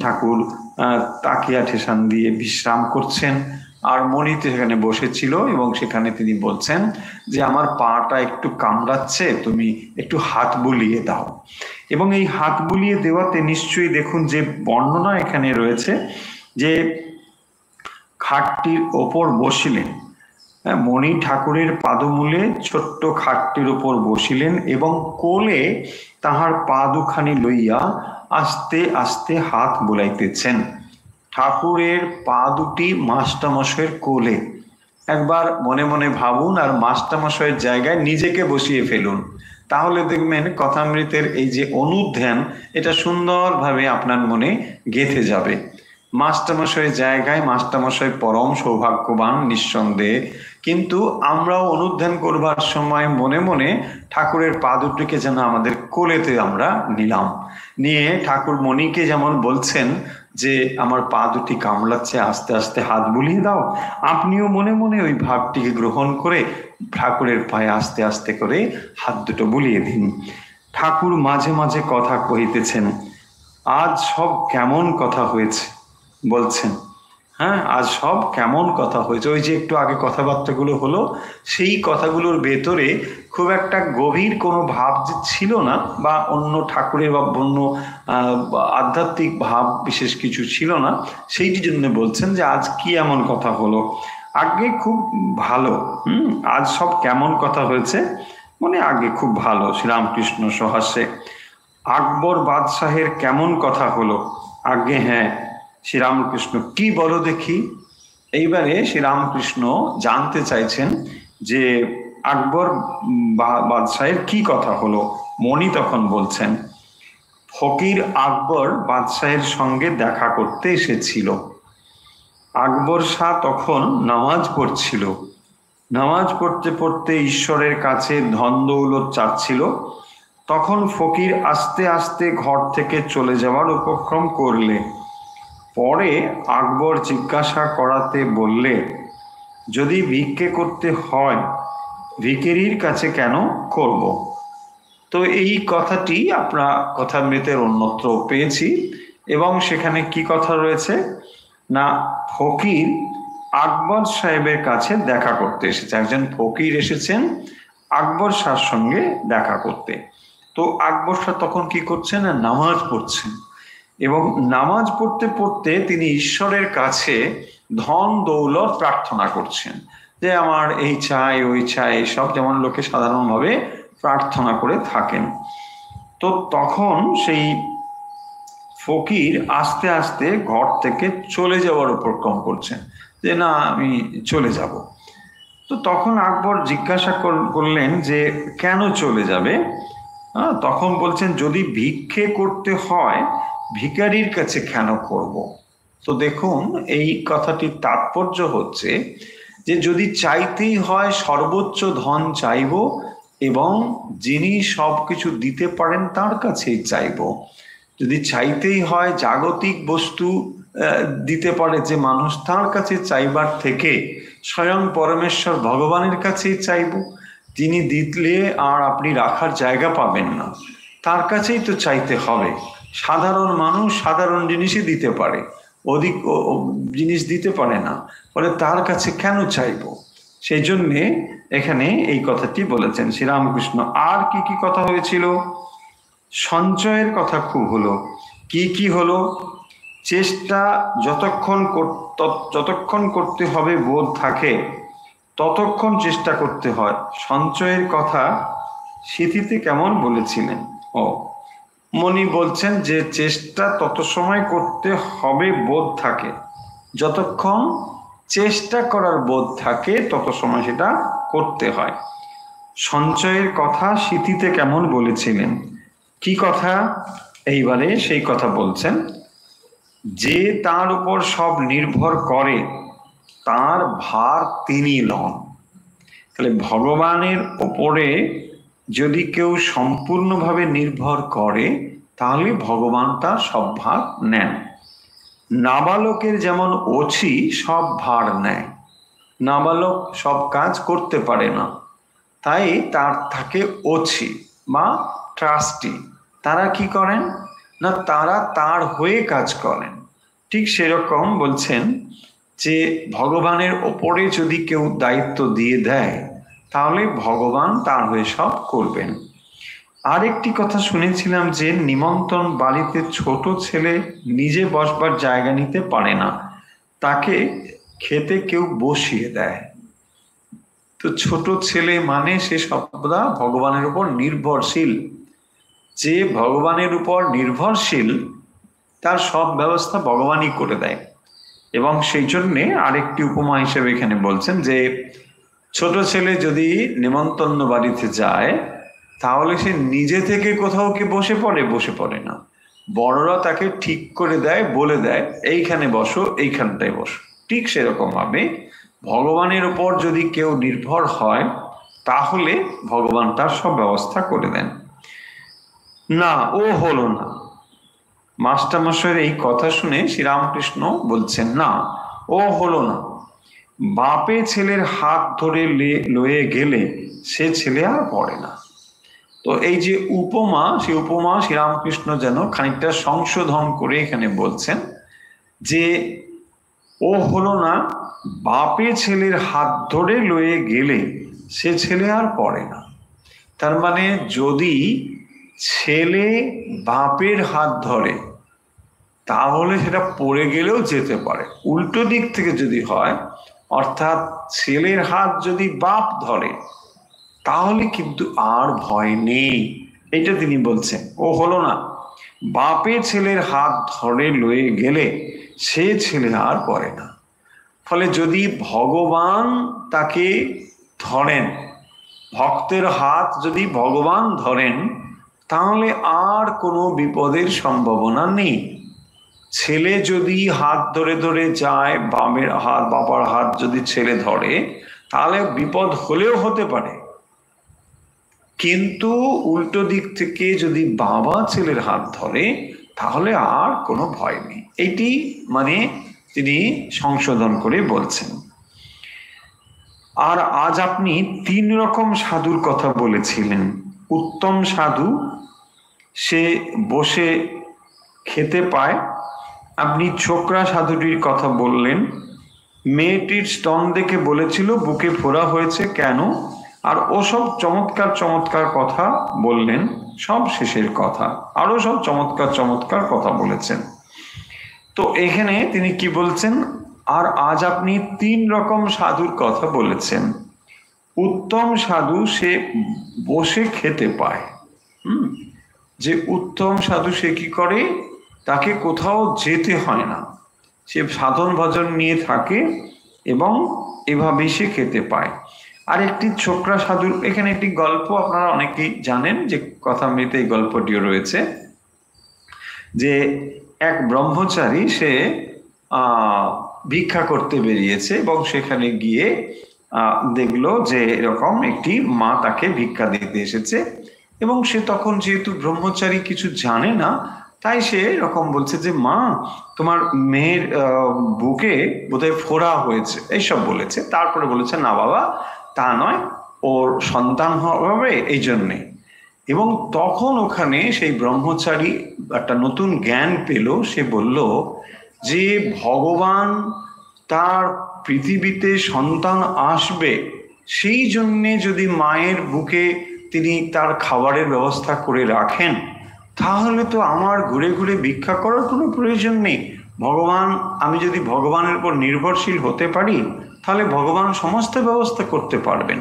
ঠাকুর তাকিয়া ঠেসান দিয়ে বিশ্রাম করছেন, আর মণিতে সেখানে বসেছিল এবং সেখানে তিনি বলছেন যে আমার পাটা একটু কামড়াচ্ছে, তুমি একটু হাত বুলিয়ে দাও। এবং এই হাত বুলিয়ে দেওয়াতে নিশ্চয়ই দেখুন যে বর্ণনা এখানে রয়েছে যে খাটটির ওপর বসিলেন, মণি ঠাকুরের পাদমূলে ছোট্ট খাটটির উপর বসিলেন এবং কোলে তাহার পা দুখানি লইয়া আস্তে আস্তে হাত বুলাইতেছেন। ঠাকুরের পা দুটি মাস্টারমশাইয়ের কোলে। একবার মনে মনে ভাবুন আর মাস্টারমশাইয়ের জায়গায় নিজেকে বসিয়ে ফেলুন, তাহলে দেখবেন কথামৃতের এই যে অনুধ্যান এটা সুন্দরভাবে আপনার মনে গেঁথে যাবে। মাস্টারমশাইয়ের জায়গায় মাস্টারমশাই পরম সৌভাগ্যবান নিঃসন্দেহে, কিন্তু আমরাও অনুধ্যান করবার সময় মনে মনে ঠাকুরের পা দুটিকে যেন আমাদের কোলেতে আমরা নিলাম, নিয়ে ঠাকুর মণিকে যেমন বলছেন যে আমার পা দুটি কামড়াচ্ছে, আস্তে আস্তে হাত বুলিয়ে দাও, আপনিও মনে মনে ওই ভাবটিকে গ্রহণ করে ঠাকুরের পায়ে আস্তে আস্তে করে হাত দুটো বুলিয়ে দিন। ঠাকুর মাঝে মাঝে কথা কহিতেছেন, আজ সব কেমন কথা হয়েছে বলছেন। হ্যাঁ, আজ সব কেমন কথা হয়েছে। ওই যে একটু আগে কথাবার্তাগুলো হলো, সেই কথাগুলোর ভেতরে খুব একটা গভীর কোনো ভাব যে ছিল না, বা অন্য ঠাকুরের বা অন্য আধ্যাত্মিক ভাব বিশেষ কিছু ছিল না, সেইটির জন্য বলছেন যে আজ কি এমন কথা হলো। আগে খুব ভালো, আজ সব কেমন কথা হয়েছে মানে আগে খুব ভালো। শ্রীরামকৃষ্ণ সহাস্যে, আকবর বাদশাহের কেমন কথা হলো? আগে হ্যাঁ। শ্রীরামকৃষ্ণ, কি বলো দেখি। এইবারে শ্রীরামকৃষ্ণ জানতে চাইছেন যে আকবর বাদশাহের কি কথা হলো। মণি তখন বলছেন, ফকির আকবর বাদশাহের সঙ্গে দেখা করতে এসেছিল। আকবর শাহ তখন নামাজ পড়ছিল। নামাজ পড়তে পড়তে ঈশ্বরের কাছে ধন দৌলত চাচ্ছিল। তখন ফকির আস্তে আস্তে ঘর থেকে চলে যাওয়ার উপক্রম করলে। পরে আকবর জিজ্ঞাসা করাতে বললে, যদি ভিক্ষে করতে হয় ভিখারির কাছে কেন করব? তো এই কথাটি আমরা কথামৃতের অন্যত্র পেয়েছি, এবং সেখানে কি কথা রয়েছে না, ফকির আকবর সাহেবের কাছে দেখা করতে এসেছে। একজন ফকির এসেছেন আকবর শাহর সঙ্গে দেখা করতে। তো আকবর শাহ তখন কি করছেন, নামাজ পড়ছেন, এবং নামাজ পড়তে পড়তে তিনি ঈশ্বরের কাছে ধন দৌলত প্রার্থনা করছেন, যে আমার এই চাই ওই চাই, সব যেমন লোকে সাধারণভাবে প্রার্থনা করে থাকেন। তো তখন সেই ফকির আস্তে আস্তে ঘর থেকে চলে যাওয়ার উপক্রম করছেন, যে না আমি চলে যাব। তো তখন আকবর জিজ্ঞাসা করলেন যে কেন চলে যাবে? তখন বলছেন, যদি ভিক্ষে করতে হয় ভিখারির কাছে কেন করব? তো দেখুন এই কথাটির তাৎপর্য হচ্ছে যে যদি চাইতেই হয় সর্বোচ্চ ধন চাইব, এবং যিনি সবকিছু দিতে পারেন তার কাছেই চাইব। যদি চাইতেই হয় জাগতিক বস্তু দিতে পারে যে মানুষ, তার কাছে চাইবার থেকে স্বয়ং পরমেশ্বর ভগবানের কাছেই চাইব। তিনি দিলে আর আপনি রাখার জায়গা পাবেন না, তার কাছেই তো চাইতে হবে। সাধারণ মানুষ সাধারণ জিনিসই দিতে পারে, অধিক জিনিস দিতে পারে না, ফলে তার কাছে কেন চাইব? সেই জন্যে এখানে এই কথাটি বলেছেন শ্রীরামকৃষ্ণ। আর কি কি কথা হয়েছিল? সঞ্চয়ের কথা খুব হলো। কি কি হলো? চেষ্টা যতক্ষণ করতে হবে বোধ থাকে ততক্ষণ চেষ্টা করতে হয়। সঞ্চয়ের কথা স্মৃতিতে কেমন বলেছিলেন? মণি বলছেন যে চেষ্টা তত সময় করতে হবে বোধ থাকে, যতক্ষণ চেষ্টা করার বোধ থাকে তত সময় সেটা করতে হয়। সঞ্চয়ের কথা স্মৃতিতে কেমন বলেছিলেন? কি কথা? এইবারে সেই কথা বলছেন, যে তার উপর সব নির্ভর করে তার ভার তিনি লন। তাহলে ভগবানের ওপরে যদি কেউ সম্পূর্ণভাবে নির্ভর করে তাহলে ভগবান তার সব ভার নেন। নাবালকের যেমন ওছি সব ভার নেয়, নাবালক সব কাজ করতে পারে না, তাই তার থাকে ওছি বা ট্রাস্টি। তারা কি করেন না, তারা তার হয়ে কাজ করেন। ঠিক সেরকম বলছেন যে ভগবানের ওপরে যদি কেউ দায়িত্ব দিয়ে দেয় তাহলে ভগবান তার হয়ে সব করবেন। আরেকটি কথা শুনেছিলাম যে নিমন্ত্রণ বাড়িতে ছোট ছেলে নিজে বসবার জায়গা নিতে পারে না, তাকে খেতে কেউ বসিয়ে দেয়। তো ছোট ছেলে মানে সে সর্বদা ভগবানের উপর নির্ভরশীল। যে ভগবানের উপর নির্ভরশীল তার সব ব্যবস্থা ভগবানই করে দেয়। এবং সেই জন্যে আরেকটি উপমা হিসেবে এখানে বলছেন যে ছোট ছেলে যদি নেমন্তন্ন বাড়িতে যায় তাহলে সে নিজে থেকে কোথাও কি বসে পড়ে না, বড়রা তাকে ঠিক করে দেয়, বলে দেয় এইখানে বসো, এইখানটায় বসো। ঠিক সেরকম ভাবে ভগবানের উপর যদি কেউ নির্ভর হয় তাহলে ভগবান তার সব ব্যবস্থা করে দেন। না, ও হলো না। মাস্টারমশাইয়ের এই কথা শুনে শ্রীরামকৃষ্ণ বলছেন, না, ও হলো না। বাপে ছেলের হাত ধরে লয়ে গেলে সে ছেলে আর পড়ে না। তো এই যে উপমা, সেই উপমা শ্রীরামকৃষ্ণ যেন খানিকটা সংশোধন করে এখানে বলছেন যে ও হলো না, বাপে ছেলের হাত ধরে লয়ে গেলে সে ছেলে আর পড়ে না। তার মানে যদি ছেলে বাপের হাত ধরে তাহলে সেটা পড়ে গেলেও যেতে পারে। উল্টো দিক থেকে যদি হয়, অর্থাৎ ছেলের হাত যদি বাপ ধরে তাহলে কিন্তু আর ভয় নেই। এটা তিনি বলছেন, ও হলো না, বাপে ছেলের হাত ধরে লয়ে গেলে সে ছেলে আর পড়ে না। ফলে যদি ভগবান তাকে ধরেন, ভক্তের হাত যদি ভগবান ধরেন, তাহলে আর কোনো বিপদের সম্ভাবনা নেই। ছেলে যদি হাত ধরে ধরে যায়, বাবার হাত যদি ছেলে ধরে তাহলে বিপদ হলেও হতে পারে, কিন্তু উল্টো দিক থেকে যদি বাবা ছেলের হাত ধরে তাহলে আর কোনো ভয় নেই। এটি মানে তিনি সংশোধন করে বলছেন। আর আজ আপনি 3 রকম সাধুর কথা বলেছিলেন। উত্তম সাধু, সে বসে খেতে পায়। আপনি ছোকরা সাধুটির কথা বললেন। মেয়েটির স্তন দেখে বলেছিল বুকে ফোড়া হয়েছে কেন, আর ওসব চমৎকার চমৎকার কথা বললেন। সব শেষের কথা, আরো সব চমৎকার চমৎকার কথা বলেছেন। তো এখানে তিনি কি বলছেন, আর আজ আপনি 3 রকম সাধুর কথা বলেছেন। উত্তম সাধু সে বসে খেতে পায়। যে উত্তম সাধু সে কি করে, তাকে কোথাও যেতে হয় না, সে সাধন ভজন নিয়ে থাকে এবং এভাবেই সে খেতে পায়। আর একটি ছোকরা সাধুর, এখানে একটি গল্প আপনারা অনেকেই জানেন, যে কথামৃতে এই গল্পটিও রয়েছে, যে এক ব্রহ্মচারী সে ভিক্ষা করতে বেরিয়েছে এবং সেখানে গিয়ে দেখলো যে এরকম একটি মা তাকে ভিক্ষা দিতে এসেছে, এবং সে তখন যেহেতু ব্রহ্মচারী কিছু জানে না, তাই সে এরকম বলছে যে মা, তোমার মেয়ের বুকে বোধহয় ফোড়া হয়েছে, এইসব বলেছে। তারপরে বলেছে না বাবা, তা নয়, ওর সন্তান হবে এই জন্যে। এবং তখন ওখানে সেই ব্রহ্মচারী একটা নতুন জ্ঞান পেল। সে বলল যে ভগবান তার পৃথিবীতে সন্তান আসবে, সেই জন্যে যদি মায়ের বুকে তিনি তার খাবারের ব্যবস্থা করে রাখেন, তাহলে তো আমার ঘুরে ঘুরে ভিক্ষা করার কোনো প্রয়োজন নেই। ভগবান, আমি যদি ভগবানের উপর নির্ভরশীল হতে পারি তাহলে ভগবান সমস্ত ব্যবস্থা করতে পারবেন,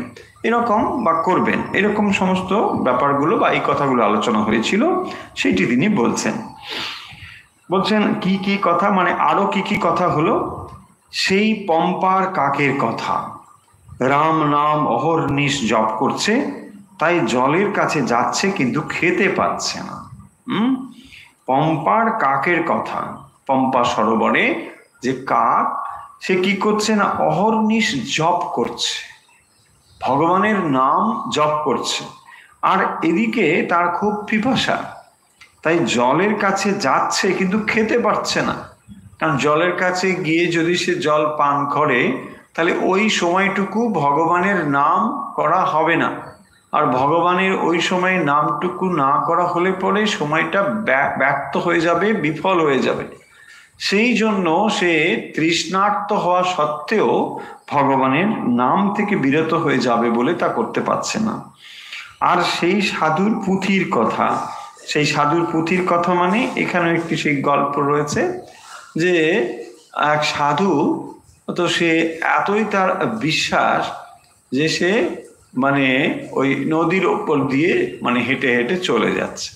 এরকম বা করবেন, এরকম সমস্ত ব্যাপারগুলো বা এই কথাগুলো আলোচনা হয়েছিল, সেটি তিনি বলছেন। কি কি কথা, মানে আরো কি কি কথা হলো, সেই পম্পার কাকের কথা। রাম নাম অহর্নিশ জপ করছে, তাই জলের কাছে যাচ্ছে কিন্তু খেতে পাচ্ছে না। পম্পার কাকের কথা, পম্পা সরোবরে যে কাক, সে কি করছে না, অহর্নিশ জপ করছে, ভগবানের নাম জপ করছে, আর এদিকে তার খুব পিপাসা, তাই জলের কাছে যাচ্ছে কিন্তু খেতে পারছে না। কারণ জলের কাছে গিয়ে যদি সে জল পান করে তাহলে ওই সময়টুকু ভগবানের নাম করা হবে না, আর ভগবানের ওই সময় নামটুকু না করা হলে পরে সময়টা ব্যর্থ হয়ে যাবে, বিফল হয়ে যাবে। সেই জন্য সে তৃষ্ণার্ত হওয়া সত্ত্বেও ভগবানের নাম থেকে বিরত হয়ে যাবে বলে তা করতে পারছে না। আর সেই সাধুর পুঁথির কথা, সেই সাধুর পুঁথির কথা মানে এখানে একটি সেই গল্প রয়েছে যে এক সাধু, তো সে এতই তার বিশ্বাস যে সে মানে ওই নদীর ওপর দিয়ে মানে হেঁটে হেঁটে চলে যাচ্ছে।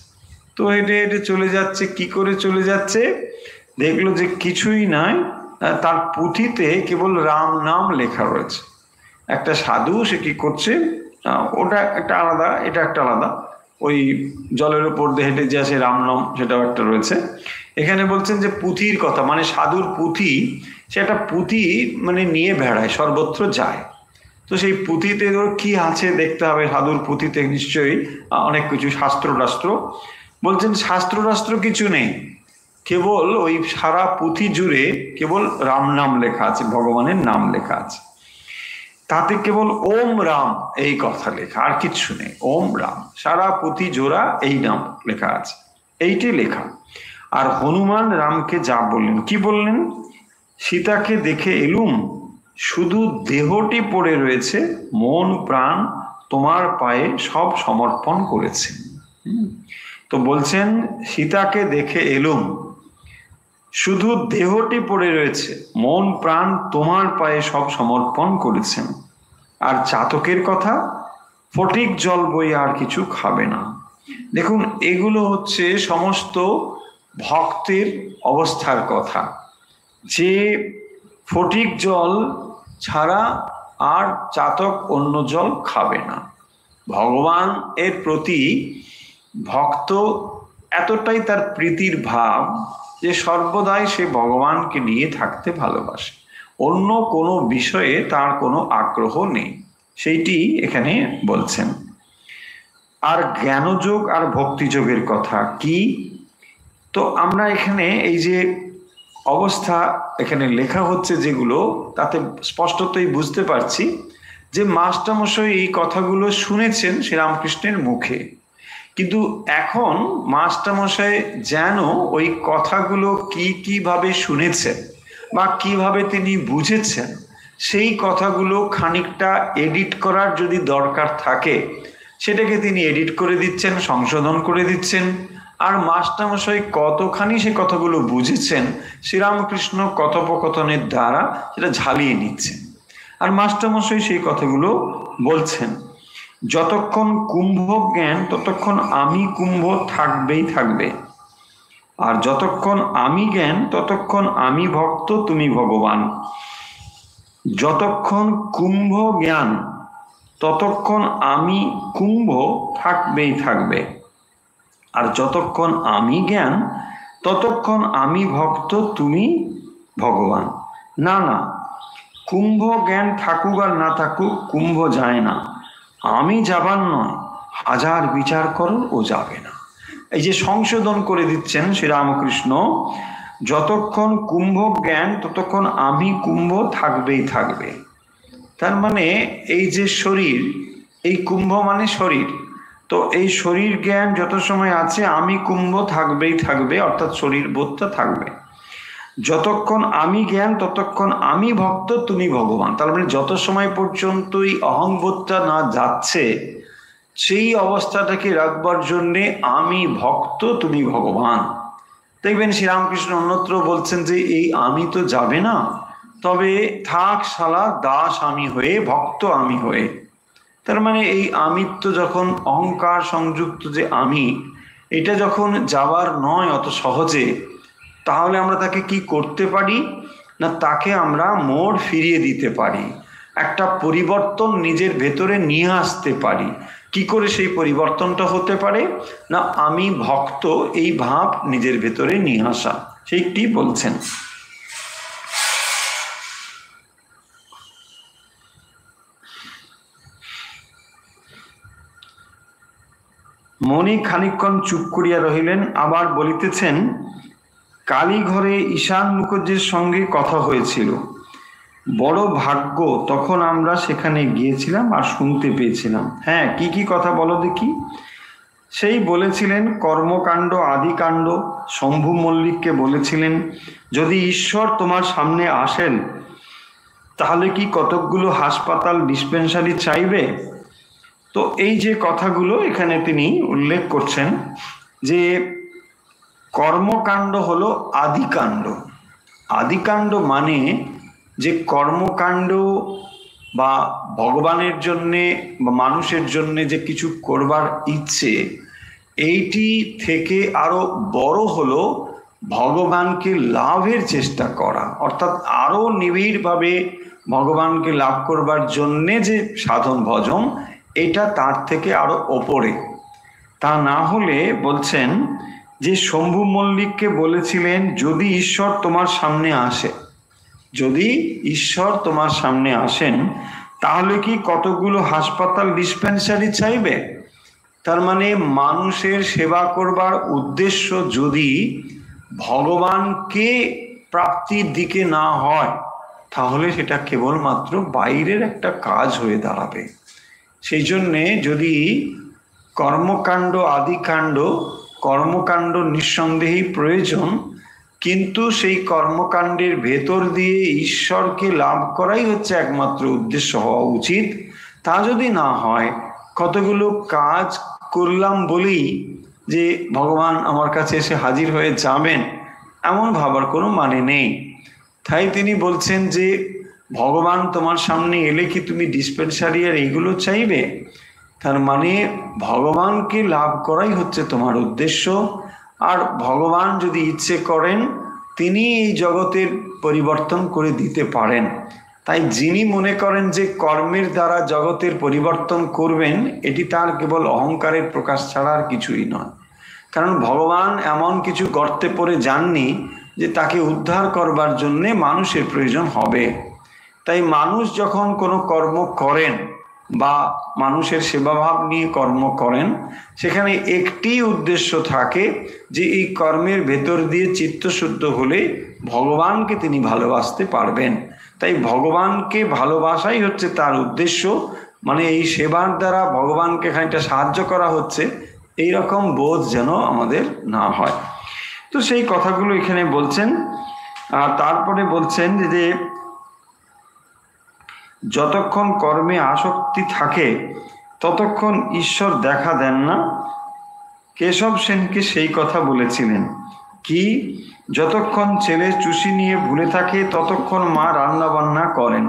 তো হেঁটে হেঁটে চলে যাচ্ছে, কি করে চলে যাচ্ছে, দেখলো যে কিছুই নয়, তার পুঁথিতে কেবল রাম নাম লেখা রয়েছে। একটা সাধু সে কি করছে, ওটা একটা আলাদা, এটা একটা আলাদা, ওই জলের উপর দিয়ে হেঁটে যে আসে রাম নাম, সেটাও একটা রয়েছে। এখানে বলছেন যে পুঁথির কথা, মানে সাধুর পুঁথি, সে একটা পুঁথি মানে নিয়ে বেড়ায়, সর্বত্র যায়। তো সেই পুঁথিতে কি আছে দেখতে হবে, সাধুর পুঁথিতে নিশ্চয়ই অনেক কিছু শাস্ত্র টাস্ত্র। বলছেন শাস্ত্র টাস্ত্র কিছু নেই, কেবল ওই সারা পুঁথি জুড়ে কেবল রাম নাম লেখা আছে, ভগবানের নাম লেখা আছে। তাতে কেবল ওম রাম এই কথা লেখা, আর কিচ্ছু নেই। ওম রাম, সারা পুঁথি জোড়া এই নাম লেখা আছে, এইটি লেখা। আর হনুমান রামকে যা বললেন, কি বললেন, সীতাকে দেখে এলুম, শুধু দেহটি পড়ে রয়েছে, মন প্রাণ তোমার পায়ে সব সমর্পণ করেছে। তো বলছেন সীতাকে দেখে এলুম, শুধু দেহটি পড়ে রয়েছে, মন প্রাণ তোমার পায়ে সব সমর্পণ করেছেন। আর চাতকের কথা, ফটিক জল বই আর কিছু খাবে না। দেখুন, এগুলো হচ্ছে সমস্ত ভক্তের অবস্থার কথা, যে ফটিক জল ছাড়া আর চাতক অন্য জল খাবে না। ভগবান এর প্রতি ভক্ত এতটাই তার প্রীতির ভাব যে সর্বদাই সে ভগবানকে নিয়ে থাকতে ভালোবাসে, অন্য কোনো বিষয়ে তার কোনো আগ্রহ নেই, সেইটি এখানে বলছেন। আর জ্ঞানযোগ আর ভক্তিযোগের কথা কি, তো আমরা এখানে এই যে অবস্থা এখানে লেখা হচ্ছে যেগুলো, তাতে স্পষ্টতই বুঝতে পারছি যে মাস্টারমশাই এই কথাগুলো শুনেছেন শ্রীরামকৃষ্ণের মুখে, কিন্তু এখন মাস্টারমশাই যেন ওই কথাগুলো কিভাবে শুনেছেন বা কিভাবে তিনি বুঝেছেন, সেই কথাগুলো খানিকটা এডিট করার যদি দরকার থাকে সেটাকে তিনি এডিট করে দিচ্ছেন, সংশোধন করে দিচ্ছেন। আর মাস্টারমশাই কতখানি সে কথাগুলো বুঝেছেন শ্রীরামকৃষ্ণ কথোপকথনের দ্বারা সেটা ঝালিয়ে নিচ্ছেন। আর মাস্টারমশাই সেই কথাগুলো বলছেন, যতক্ষণ কুম্ভ জ্ঞান ততক্ষণ আমি কুম্ভ থাকবেই থাকবে, আর যতক্ষণ আমি জ্ঞান ততক্ষণ আমি ভক্ত তুমি ভগবান। যতক্ষণ কুম্ভ জ্ঞান ততক্ষণ আমি কুম্ভ থাকবেই থাকবে, আর যতক্ষণ আমি জ্ঞান ততক্ষণ আমি ভক্ত তুমি ভগবান। না না, কুম্ভ জ্ঞান থাকুক আর না থাকুক, কুম্ভ যায় না, আমি যাবার নয়, হাজার বিচার করো ও যাবে না। এই যে সংশোধন করে দিচ্ছেন শ্রীরামকৃষ্ণ, যতক্ষণ কুম্ভ জ্ঞান ততক্ষণ আমি কুম্ভ থাকবেই থাকবে। তার মানে এই যে শরীর, এই কুম্ভ মানে শরীর, তো এই শরীর জ্ঞান যত সময় আছে আমি কুম্ভ থাকবেই থাকবে, অর্থাৎ শরীর বোধটা থাকবে। যতক্ষণ আমি জ্ঞান ততক্ষণ আমি ভক্ত তুমি ভগবান। তার মানে যত সময় পর্যন্ত এই অহংবোধটা না যাচ্ছে, সেই অবস্থাটাকে রাখবার জন্যে আমি ভক্ত তুমি ভগবান। দেখবেন শ্রীরামকৃষ্ণ অন্যত্র বলছেন যে এই আমি তো যাবে না, তবে থাক শালা দাস আমি হয়ে, ভক্ত আমি হয়ে। তার মানে এই আমিত্ব যখন অহংকার সংযুক্ত যে আমি, এটা যখন যাবার নয় অত সহজে, তাহলে আমরা তাকে কি করতে পারি না, তাকে আমরা মোড় ফিরিয়ে দিতে পারি, একটা পরিবর্তন নিজের ভেতরে নিয়ে আসতে পারি। কি করে সেই পরিবর্তনটা হতে পারে না, আমি ভক্ত এই ভাব নিজের ভেতরে নিয়ে আসা, সেইটি বলছেন। মণি খানিকক্ষণ চুপ করিয়া রহিলেন, আবার বলিতেছেন, কালী ঘরে ঈশান মুখুজ্জের সঙ্গে কথা হয়েছিল, বড় ভাগ্য তখন আমরা সেখানে গিয়েছিলাম আর শুনতে পেয়েছিলাম। হ্যাঁ, কি কি কথা বলো দেখি। সেই বলেছিলেন কর্মকাণ্ড আদিকাণ্ড, শম্ভু মল্লিককে বলেছিলেন যদি ঈশ্বর তোমার সামনে আসেন তাহলে কি কতকগুলো হাসপাতাল ডিসপেন্সারি চাইবে। তো এই যে কথাগুলো এখানে তিনি উল্লেখ করছেন যে কর্মকাণ্ড হলো আদিকাণ্ড। আদিকাণ্ড মানে যে কর্মকাণ্ড বা ভগবানের জন্যে বা মানুষের জন্যে যে কিছু করবার ইচ্ছে, এইটি থেকে আরো বড় হলো ভগবানকে লাভের চেষ্টা করা, অর্থাৎ আরো নিবিড়ভাবে ভগবানকে লাভ করবার জন্যে যে সাধন ভজন, এটা তার থেকে আরো ওপরে। তা না হলে বলছেন যে শম্ভু মল্লিককে বলেছিলেন, যদি ঈশ্বর তোমার সামনে আসে, যদি ঈশ্বর তোমার সামনে আসেন, তাহলে কি কতগুলো হাসপাতাল ডিসপেন্সারি চাইবে? তার মানে মানুষের সেবা করবার উদ্দেশ্য যদি ভগবানকে প্রাপ্তির দিকে না হয়, তাহলে সেটা কেবলমাত্র বাইরের একটা কাজ হয়ে দাঁড়াবে। সেই জন্যে যদি কর্মকাণ্ড আদিকাণ্ড, কর্মকাণ্ড নিঃসন্দেহেই প্রয়োজন, কিন্তু সেই কর্মকাণ্ডের ভেতর দিয়ে ঈশ্বরকে লাভ করাই হচ্ছে একমাত্র উদ্দেশ্য হওয়া উচিত। তা যদি না হয়, কতগুলো কাজ করলাম বলেই যে ভগবান আমার কাছে এসে হাজির হয়ে যাবেন, এমন ভাবার কোনো মানে নেই। তাই তিনি বলছেন যে ভগবান তোমার সামনে এলে কি তুমি ডিসপেন্সারি আর এইগুলো চাইবে? তার মানে ভগবানকে লাভ করাই হচ্ছে তোমার উদ্দেশ্য। আর ভগবান যদি ইচ্ছে করেন, তিনি এই জগতের পরিবর্তন করে দিতে পারেন। তাই যিনি মনে করেন যে কর্মের দ্বারা জগতের পরিবর্তন করবেন, এটি তার কেবল অহংকারের প্রকাশ ছাড়া আর কিছুই নয়। কারণ ভগবান এমন কিছু গর্তে পড়ে যাননি যে তাকে উদ্ধার করবার জন্যে মানুষের প্রয়োজন হবে। তাই মানুষ যখন কোনো কর্ম করেন বা মানুষের সেবাভাব নিয়ে কর্ম করেন, সেখানে একটি উদ্দেশ্য থাকে যে এই কর্মের ভেতর দিয়ে চিত্তশুদ্ধ হলে ভগবানকে তিনি ভালোবাসতে পারবেন। তাই ভগবানকে ভালোবাসাই হচ্ছে তার উদ্দেশ্য। মানে এই সেবার দ্বারা ভগবানকে খানিকটা সাহায্য করা হচ্ছে, এই রকম বোধ যেন আমাদের না হয়। তো সেই কথাগুলো এখানে বলছেন। আর তারপরে বলছেন যে যতক্ষণ কর্মে আসক্তি থাকে ততক্ষণ ঈশ্বর দেখা দেন না। কেশব সেনকে সেই কথা বলেছিলেন কি, যতক্ষণ ছেলে চুষি নিয়ে ভুলে থাকে ততক্ষণ মা রান্না বান্না করেন।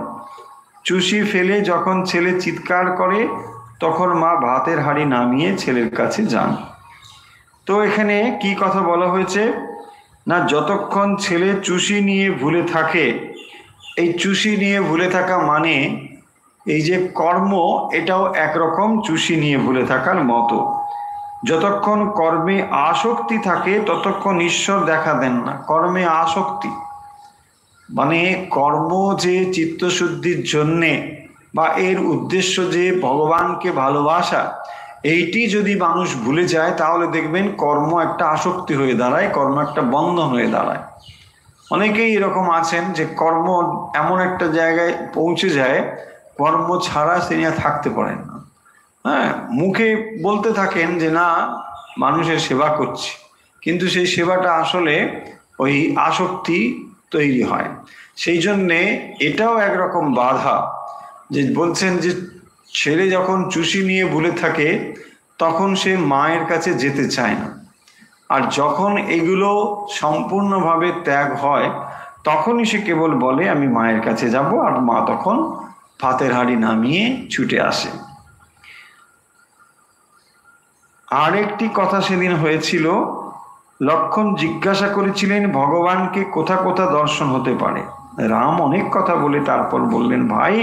চুষি ফেলে যখন ছেলে চিৎকার করে, তখন মা ভাতের হাঁড়ি নামিয়ে ছেলের কাছে যান। তো এখানে কি কথা বলা হয়েছে না, যতক্ষণ ছেলে চুষি নিয়ে ভুলে থাকে, এই চুষি নিয়ে ভুলে থাকা মানে এই যে কর্ম, এটাও একরকম চুষি নিয়ে ভুলে থাকার মতো। যতক্ষণ কর্মে আসক্তি থাকে ততক্ষণ ঈশ্বর দেখা দেন না। কর্মে আসক্তি মানে কর্ম যে চিত্তশুদ্ধির জন্যে বা এর উদ্দেশ্য যে ভগবানকে ভালোবাসা, এইটি যদি মানুষ ভুলে যায়, তাহলে দেখবেন কর্ম একটা আসক্তি হয়ে দাঁড়ায়, কর্ম একটা বন্ধন হয়ে দাঁড়ায়। অনেকেই এরকম আছেন যে কর্ম এমন একটা জায়গায় পৌঁছে যায়, কর্ম ছাড়া তিনি আর থাকতে পারেন না। হ্যাঁ, মুখে বলতে থাকেন যে না মানুষের সেবা করছি, কিন্তু সেই সেবাটা আসলে ওই আসক্তি তৈরি হয়। সেই জন্যে এটাও একরকম বাধা। যে বলছেন যে ছেলে যখন চুষি নিয়ে ভুলে থাকে, তখন সে মায়ের কাছে যেতে চায় না। আর যখন এগুলো সম্পূর্ণভাবে ত্যাগ হয়, তখনই সে কেবল বলে আমি মায়ের কাছে যাব, আর মা তখন ভাতের হাঁড়ি নামিয়ে ছুটে আসে। আর একটি কথা সেদিন হয়েছিল, লক্ষণ জিজ্ঞাসা করেছিলেন ভগবানকে কোথা কোথা দর্শন হতে পারে। রাম অনেক কথা বলে তারপর বললেন, ভাই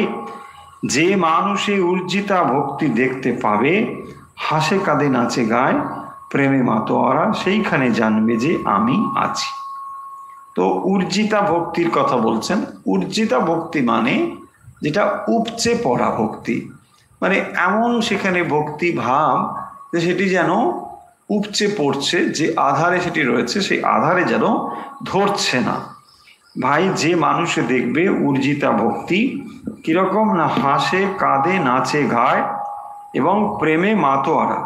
যে মানুষে উর্জিতা ভক্তি দেখতে পাবে, হাসে কাঁদে নাচে গায়, প্রেমে মাতোয়ারা, সেইখানে জানবে যে আমি আছি। তো উর্জিতা ভক্তির কথা বলছেন। উর্জিতা ভক্তি মানে যেটা উপচে পড়া ভক্তি, মানে এমন সেখানে ভক্তি ভাব যে সেটি যেন উপচে পড়ছে, যে আধারে সেটি রয়েছে সেই আধারে যেন ধরছে না। ভাই যে মানুষে দেখবে উর্জিতা ভক্তি কিরকম না, হাসে কাঁদে নাচে গায় এবং প্রেমে মাতোয়ারা,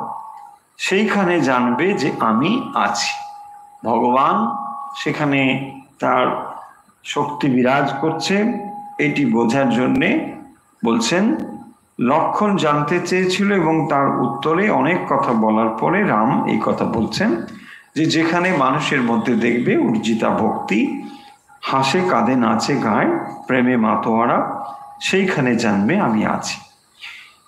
সেইখানে জানবে যে আমি আছি। ভগবান সেখানে তার শক্তি বিরাজ করছে, এটি বোঝার জন্যে বলছেন। লক্ষণ জানতে চেয়েছিল এবং তার উত্তরে অনেক কথা বলার পরে রাম এই কথা বলছেন যে যেখানে মানুষের মধ্যে দেখবে উর্জিতা ভক্তি, হাসে কাঁদে নাচে গায়, প্রেমে মাতোয়ারা, সেইখানে জানবে আমি আছি।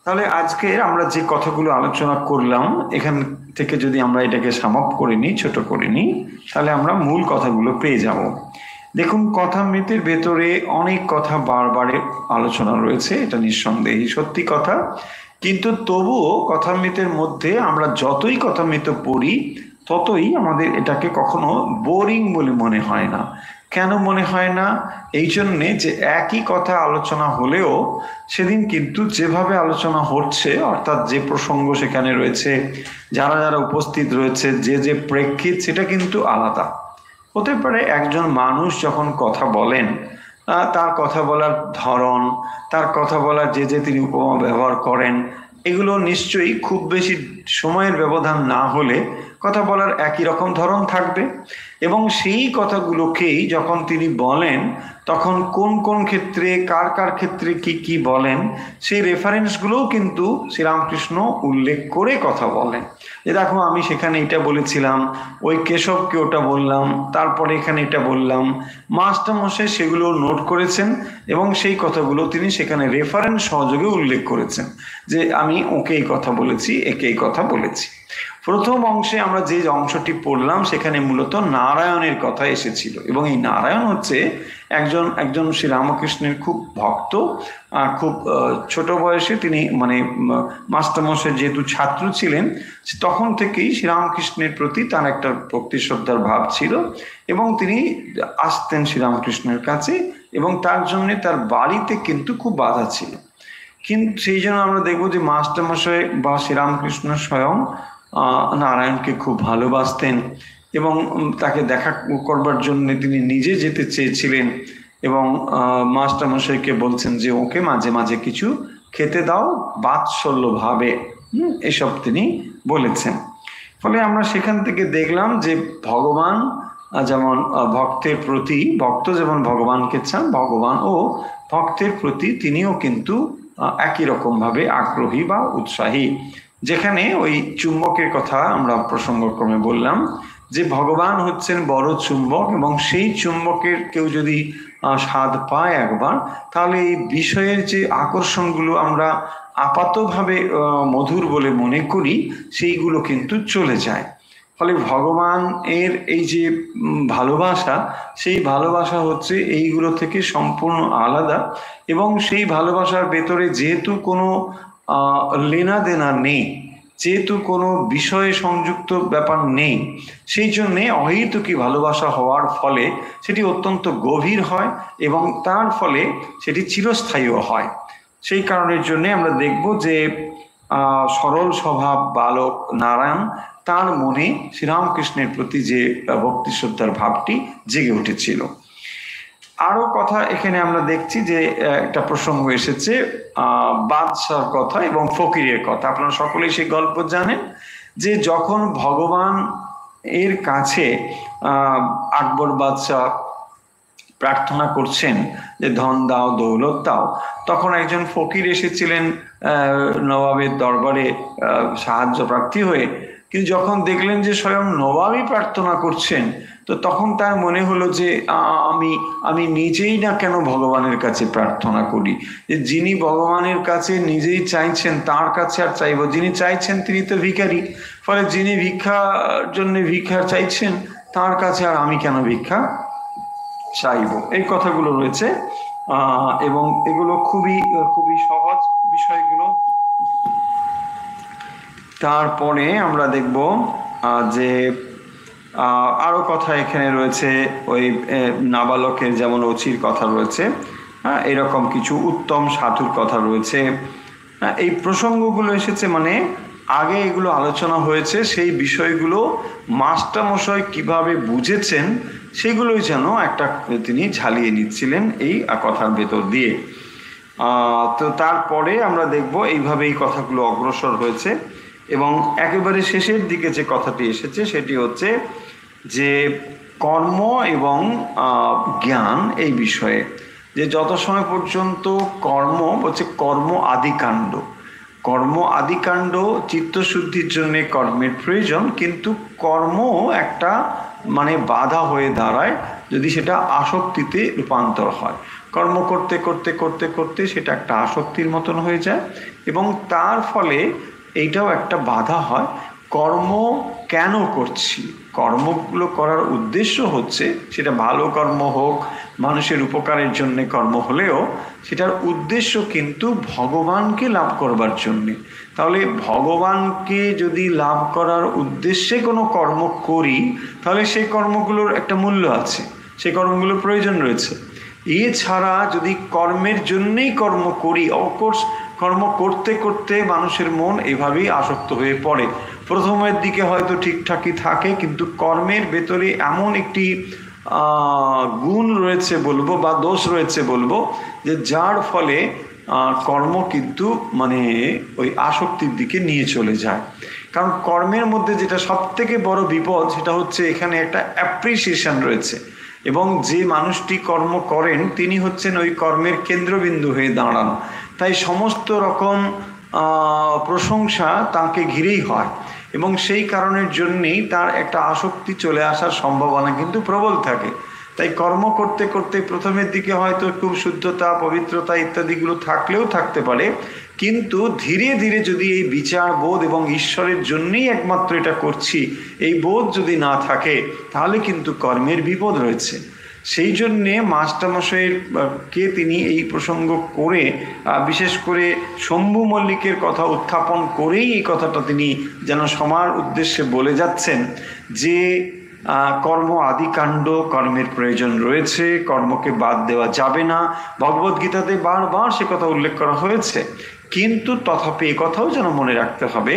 তাহলে আজকে আমরা যে কথাগুলো আলোচনা করলাম এখান থেকে যদি আমরা এটাকে সামাপ করে নিই, ছোট করে নিই, তাহলে আমরা মূল কথাগুলো পেয়ে যাব। দেখুন, কথামৃতের ভেতরে অনেক কথা বারবারে আলোচনা রয়েছে, এটা নিঃসন্দেহে সত্যি কথা। কিন্তু তবুও কথামৃতের মধ্যে আমরা যতই কথামৃত পড়ি ততই আমাদের এটাকে কখনো বোরিং বলে মনে হয় না। কেন মনে হয় না? এই জন্যে যে একই কথা আলোচনা হলেও সেদিন কিন্তু যেভাবে আলোচনা হচ্ছে, অর্থাৎ যে প্রসঙ্গ সেখানে রয়েছে, যারা যারা উপস্থিত রয়েছে, যে যে প্রেক্ষিত, সেটা কিন্তু আলাদা হতে পারে। একজন মানুষ যখন কথা বলেন, তার কথা বলার ধরন, তার কথা বলার যে যে তিনি উপমা ব্যবহার করেন, এগুলো নিশ্চয়ই খুব বেশি সময়ের ব্যবধান না হলে কথা বলার একই রকম ধরন থাকবে। এবং সেই কথাগুলোকেই যখন তিনি বলেন তখন কোন কোন ক্ষেত্রে কার কার ক্ষেত্রে কি কি বলেন, সেই রেফারেন্সগুলোও কিন্তু শ্রীরামকৃষ্ণ উল্লেখ করে কথা বলেন। যে দেখো, আমি সেখানে এটা বলেছিলাম, ওই কেশবকে ওটা বললাম, তারপরে এখানে এটা বললাম। মাস্টারমশাই সেগুলো নোট করেছেন এবং সেই কথাগুলো তিনি সেখানে রেফারেন্স সহযোগে উল্লেখ করেছেন যে আমি ওকে এই কথা বলেছি, একে এই কথা বলেছি। প্রথম অংশে আমরা যে অংশটি পড়লাম সেখানে মূলত নারায়ণের কথা এসেছিল, এবং এই নারায়ণ হচ্ছে একজন শ্রী রামকৃষ্ণের খুব ভক্ত। খুব ছোট বয়সে তিনি মানে মাস্টারমশাই যেহেতু ছাত্র ছিলেন, তখন থেকেই শ্রীরামকৃষ্ণের প্রতি তার একটা ভক্তি শ্রদ্ধার ভাব ছিল এবং তিনি আসতেন শ্রীরামকৃষ্ণের কাছে, এবং তার জন্য তার বাড়িতে কিন্তু খুব বাধা ছিল। কিন্তু সেই জন্য আমরা দেখবো যে মাস্টারমশাই বা শ্রীরামকৃষ্ণ স্বয়ং নারায়ণকে খুব ভালোবাসতেন এবং তাকে দেখা করবার জন্য তিনি নিজে যেতে চেয়েছিলেন, এবং মাস্টারমশাইকে বলছেন যে ওকে মাঝে মাঝে কিছু খেতে দাও বাৎসল্যভাবে, এসব তিনি বলেছেন। ফলে আমরা সেখান থেকে দেখলাম যে ভগবান যেমন ভক্তের প্রতি, ভক্ত যেমন ভগবানকে চান, ভগবান ও ভক্তের প্রতি তিনিও কিন্তু একই রকম ভাবে আগ্রহী বা উৎসাহী। যেখানে ওই চুম্বকের কথা আমরা প্রসঙ্গক্রমে বললাম যে ভগবান হচ্ছেন বড় চুম্বক, এবং সেই চুম্বকের কেউ যদি স্বাদ পায় একবার, তাহলে এই বিষয়ের যে আকর্ষণগুলো আমরা আপাতভাবে মধুর বলে মনে করি সেইগুলো কিন্তু চলে যায়। ফলে ভগবান এর এই যে ভালোবাসা, সেই ভালোবাসা হচ্ছে এইগুলো থেকে সম্পূর্ণ আলাদা, এবং সেই ভালোবাসার ভেতরে যেহেতু কোনো লেনা দেনা নেই, যেহেতু কোনো বিষয়ে সংযুক্ত ব্যাপার নেই, সেই জন্যে অহেতুকী ভালোবাসা হওয়ার ফলে সেটি অত্যন্ত গভীর হয় এবং তার ফলে সেটি চিরস্থায়ীও হয়। সেই কারণের জন্যে আমরা দেখব যে সরল স্বভাব বালক নারায়ণ, তার মনে শ্রীরামকৃষ্ণের প্রতি যে ভক্তি শ্রদ্ধার ভাবটি জেগে উঠেছিল। আরো কথা এখানে আমরা দেখছি যে একটা প্রসঙ্গ এসেছে বাদশার কথা এবং ফকিরের কথা। আপনারা সকলেই সেই গল্প জানেন যে যখন ভগবান এর কাছে আকবর বাদশাহ প্রার্থনা করছেন যে ধন দাও দৌলত দাও, তখন একজন ফকির এসেছিলেন নবাবের দরবারে সাহায্য প্রার্থী হয়ে। কিন্তু যখন দেখলেন যে স্বয়ং নবাবই প্রার্থনা করছেন, তো তখন তার মনে হলো যে আমি নিজেই না কেন ভগবানের কাছে প্রার্থনা করি, যে যিনি ভগবানের কাছে নিজেই চাইছেন তার কাছে আর চাইব, যিনি চাইছেন তিনি তো ভিখারি, ফলে যিনি ভিক্ষার জন্য ভিক্ষা চাইছেন তার কাছে আর আমি কেন ভিক্ষা চাইব। এই কথাগুলো রয়েছে এবং এগুলো খুবই খুবই সহজ বিষয়গুলো। তারপরে আমরা দেখব যে আরো কথা এখানে রয়েছে, ওই নাবালকের যেমন অচির কথা রয়েছে, এরকম কিছু উত্তম সাধুর কথা রয়েছে। এই প্রসঙ্গগুলো এসেছে মানে আগে এগুলো আলোচনা হয়েছে, সেই বিষয়গুলো মাস্টারমশাই কিভাবে বুঝেছেন সেগুলোই যেন একটা তিনি ঝালিয়ে নিচ্ছিলেন এই কথার ভেতর দিয়ে। তো তারপরে আমরা দেখব এইভাবে এই কথাগুলো অগ্রসর হয়েছে, এবং একেবারে শেষের দিকে যে কথাটি এসেছে সেটি হচ্ছে যে কর্ম এবং জ্ঞান এই বিষয়ে, যে যত সময় পর্যন্ত কর্ম হচ্ছে কর্ম আদিকাণ্ড, কর্ম আদিকাণ্ড চিত্তশুদ্ধির জন্য কর্মের প্রয়োজন, কিন্তু কর্ম একটা মানে বাধা হয়ে দাঁড়ায় যদি সেটা আসক্তিতে রূপান্তর হয়। কর্ম করতে করতে করতে করতে সেটা একটা আসক্তির মতন হয়ে যায়, এবং তার ফলে এইটাও একটা বাধা হয়। কর্ম কেন করছি, কর্মগুলো করার উদ্দেশ্য হচ্ছে সেটা ভালো কর্ম হোক, মানুষের উপকারের জন্য কর্ম হলেও সেটার উদ্দেশ্য কিন্তু ভগবানকে লাভ করবার জন্যে। তাহলে ভগবানকে যদি লাভ করার উদ্দেশ্যে কোনো কর্ম করি, তাহলে সেই কর্মগুলোর একটা মূল্য আছে, সেই কর্মগুলোর প্রয়োজন রয়েছে। এছাড়া যদি কর্মের জন্যেই কর্ম করি, অফকোর্স কর্ম করতে করতে মানুষের মন এভাবেই আসক্ত হয়ে পড়ে। প্রথমের দিকে হয়তো ঠিকঠাকই থাকে, কিন্তু কর্মের ভেতরে এমন একটি গুণ রয়েছে বলবো, বা দোষ রয়েছে বলবো, যে যার ফলে কর্ম কিন্তু মানে ওই আসক্তির দিকে নিয়ে চলে যায়। কারণ কর্মের মধ্যে যেটা সব থেকে বড় বিপদ, সেটা হচ্ছে এখানে একটা অ্যাপ্রিসিয়েশন রয়েছে, এবং যে মানুষটি কর্ম করেন তিনি হচ্ছেন ওই কর্মের কেন্দ্রবিন্দু হয়ে দাঁড়ান। তাই সমস্ত রকম প্রশংসা তাকে ঘিরেই হয়, এবং সেই কারণের জন্যেই তার একটা আসক্তি চলে আসার সম্ভাবনা কিন্তু প্রবল থাকে। তাই কর্ম করতে করতে প্রথমের দিকে হয়তো খুব শুদ্ধতা, পবিত্রতা ইত্যাদিগুলো থাকলেও থাকতে পারে, কিন্তু ধীরে ধীরে যদি এই বিচার বোধ এবং ঈশ্বরের জন্যই একমাত্র এটা করছি, এই বোধ যদি না থাকে, তাহলে কিন্তু কর্মের বিপদ রয়েছে। সেই জন্যে মাস্টারমশাইয়ের কে তিনি এই প্রসঙ্গ করে, বিশেষ করে শম্ভু মল্লিকের কথা উত্থাপন করেই এই কথাটা তিনি যেন সবার উদ্দেশ্যে বলে যাচ্ছেন, যে কর্ম আদিকাণ্ড, কর্মের প্রয়োজন রয়েছে, কর্মকে বাদ দেওয়া যাবে না। ভগবদ্গীতাতে বারবার সে কথা উল্লেখ করা হয়েছে, কিন্তু তথাপি এ কথাও যেন মনে রাখতে হবে,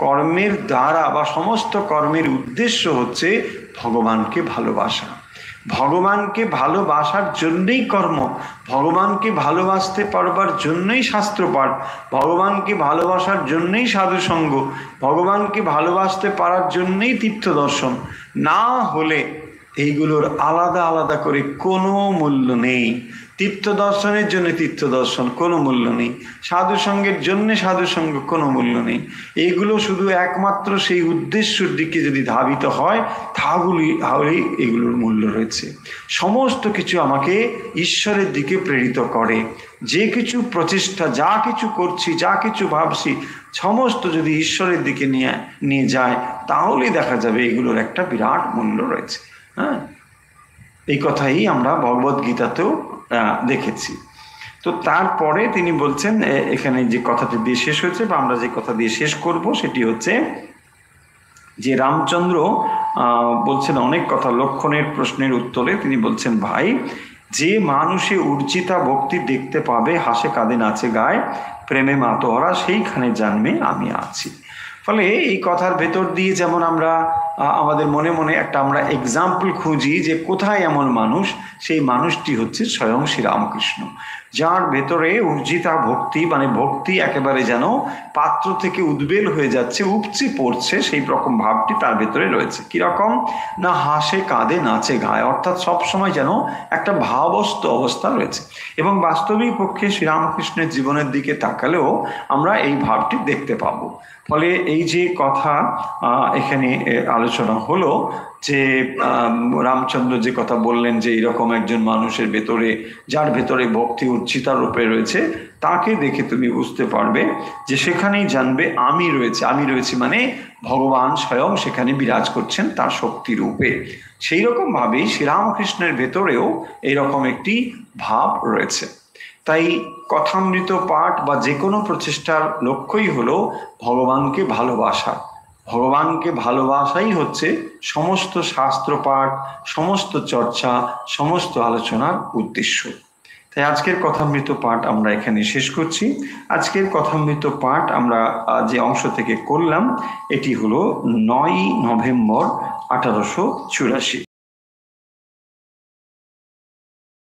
কর্মের দ্বারা বা সমস্ত কর্মের উদ্দেশ্য হচ্ছে ভগবানকে ভালোবাসা। ভগবানকে ভালোবাসার জন্যই কর্ম, ভগবানকে ভালোবাসতে পারবার জন্যই শাস্ত্রপাঠ, ভগবানকে ভালোবাসার জন্যই সাধুসঙ্গ, ভগবানকে ভালোবাসতে পারার জন্যই তীর্থ দর্শন। না হলে এইগুলোর আলাদা আলাদা করে কোনো মূল্য নেই। তীর্থ দর্শনের জন্য তীর্থ দর্শন, কোনো মূল্য নেই। সাধুসঙ্গের জন্য সাধুসঙ্গ, কোনো মূল্য নেই। এইগুলো শুধু একমাত্র সেই উদ্দেশ্যের দিকে যদি ধাবিত হয়, তাহলেই এগুলোর মূল্য রয়েছে। সমস্ত কিছু আমাকে ঈশ্বরের দিকে প্রেরিত করে। যে কিছু প্রচেষ্টা, যা কিছু করছি, যা কিছু ভাবছি, সমস্ত যদি ঈশ্বরের দিকে নিয়ে যায়, তাহলেই দেখা যাবে এগুলোর একটা বিরাট মূল্য রয়েছে। হ্যাঁ, এই কথাই আমরা ভগবদ্গীতাতেও দেখেছি। তো তারপরে তিনি বলছেন, এখানে যে কথাটি দিয়ে শেষ হয়েছে, বা আমরা যে কথা দিয়ে শেষ করব, সেটি হচ্ছে যে রামচন্দ্র বলছেন অনেক কথা। লক্ষণের প্রশ্নের উত্তরে তিনি বলছেন, ভাই, যে মানুষে উর্জিতা ভক্তি দেখতে পাবে, হাসে কাঁদে নাচে গায়, প্রেমে মাতোহারা, সেইখানে জানবে আমি আছি। ফলে এই কথার ভেতর দিয়ে যেমন আমরা আমাদের মনে মনে একটা আমরা এক্সাম্পল খুঁজি যে কোথায় এমন মানুষ, সেই মানুষটি হচ্ছে স্বয়ং শ্রীরামকৃষ্ণ, যার ভেতরে উর্জিতা ভক্তি, মানে ভক্তি একেবারে যেন পাত্র থেকে উদ্বেল হয়ে যাচ্ছে, উপচে পড়ছে, সেই রকম ভাবটি তার ভেতরে রয়েছে। কিরকম না, হাসে কাঁদে নাচে গায়, অর্থাৎ সবসময় যেন একটা ভাবস্থ অবস্থা রয়েছে। এবং বাস্তবিক পক্ষে শ্রীরামকৃষ্ণের জীবনের দিকে তাকালেও আমরা এই ভাবটি দেখতে পাবো। ফলে এই যে কথা এখানে আলোচনা হলো, যে রামচন্দ্র যে কথা বললেন, যে এইরকম একজন মানুষের ভেতরে, যার ভেতরে ভক্তি উচ্চিতা রূপে রয়েছে, তাকে দেখে তুমি বুঝতে পারবে যে সেখানেই জানবে আমি রয়েছে। আমি রয়েছি মানে ভগবান স্বয়ং সেখানে বিরাজ করছেন তার শক্তি রূপে। সেই রকম ভাবেই শ্রীরামকৃষ্ণের ভেতরেও এইরকম একটি ভাব রয়েছে। তাই কথামৃত পাঠ বা যে কোনো প্রচেষ্টার লক্ষ্যই হলো ভগবানকে ভালোবাসা। ভগবানকে ভালোবাসাই হচ্ছে সমস্ত শাস্ত্র পাঠ, সমস্ত চর্চা, সমস্ত আলোচনার উদ্দেশ্য। তাই আজকের কথামৃত পাঠ আমরা এখানে শেষ করছি। আজকের কথামৃত পাঠ আমরা যে অংশ থেকে করলাম, এটি হলো 9 নভেম্বর 1884।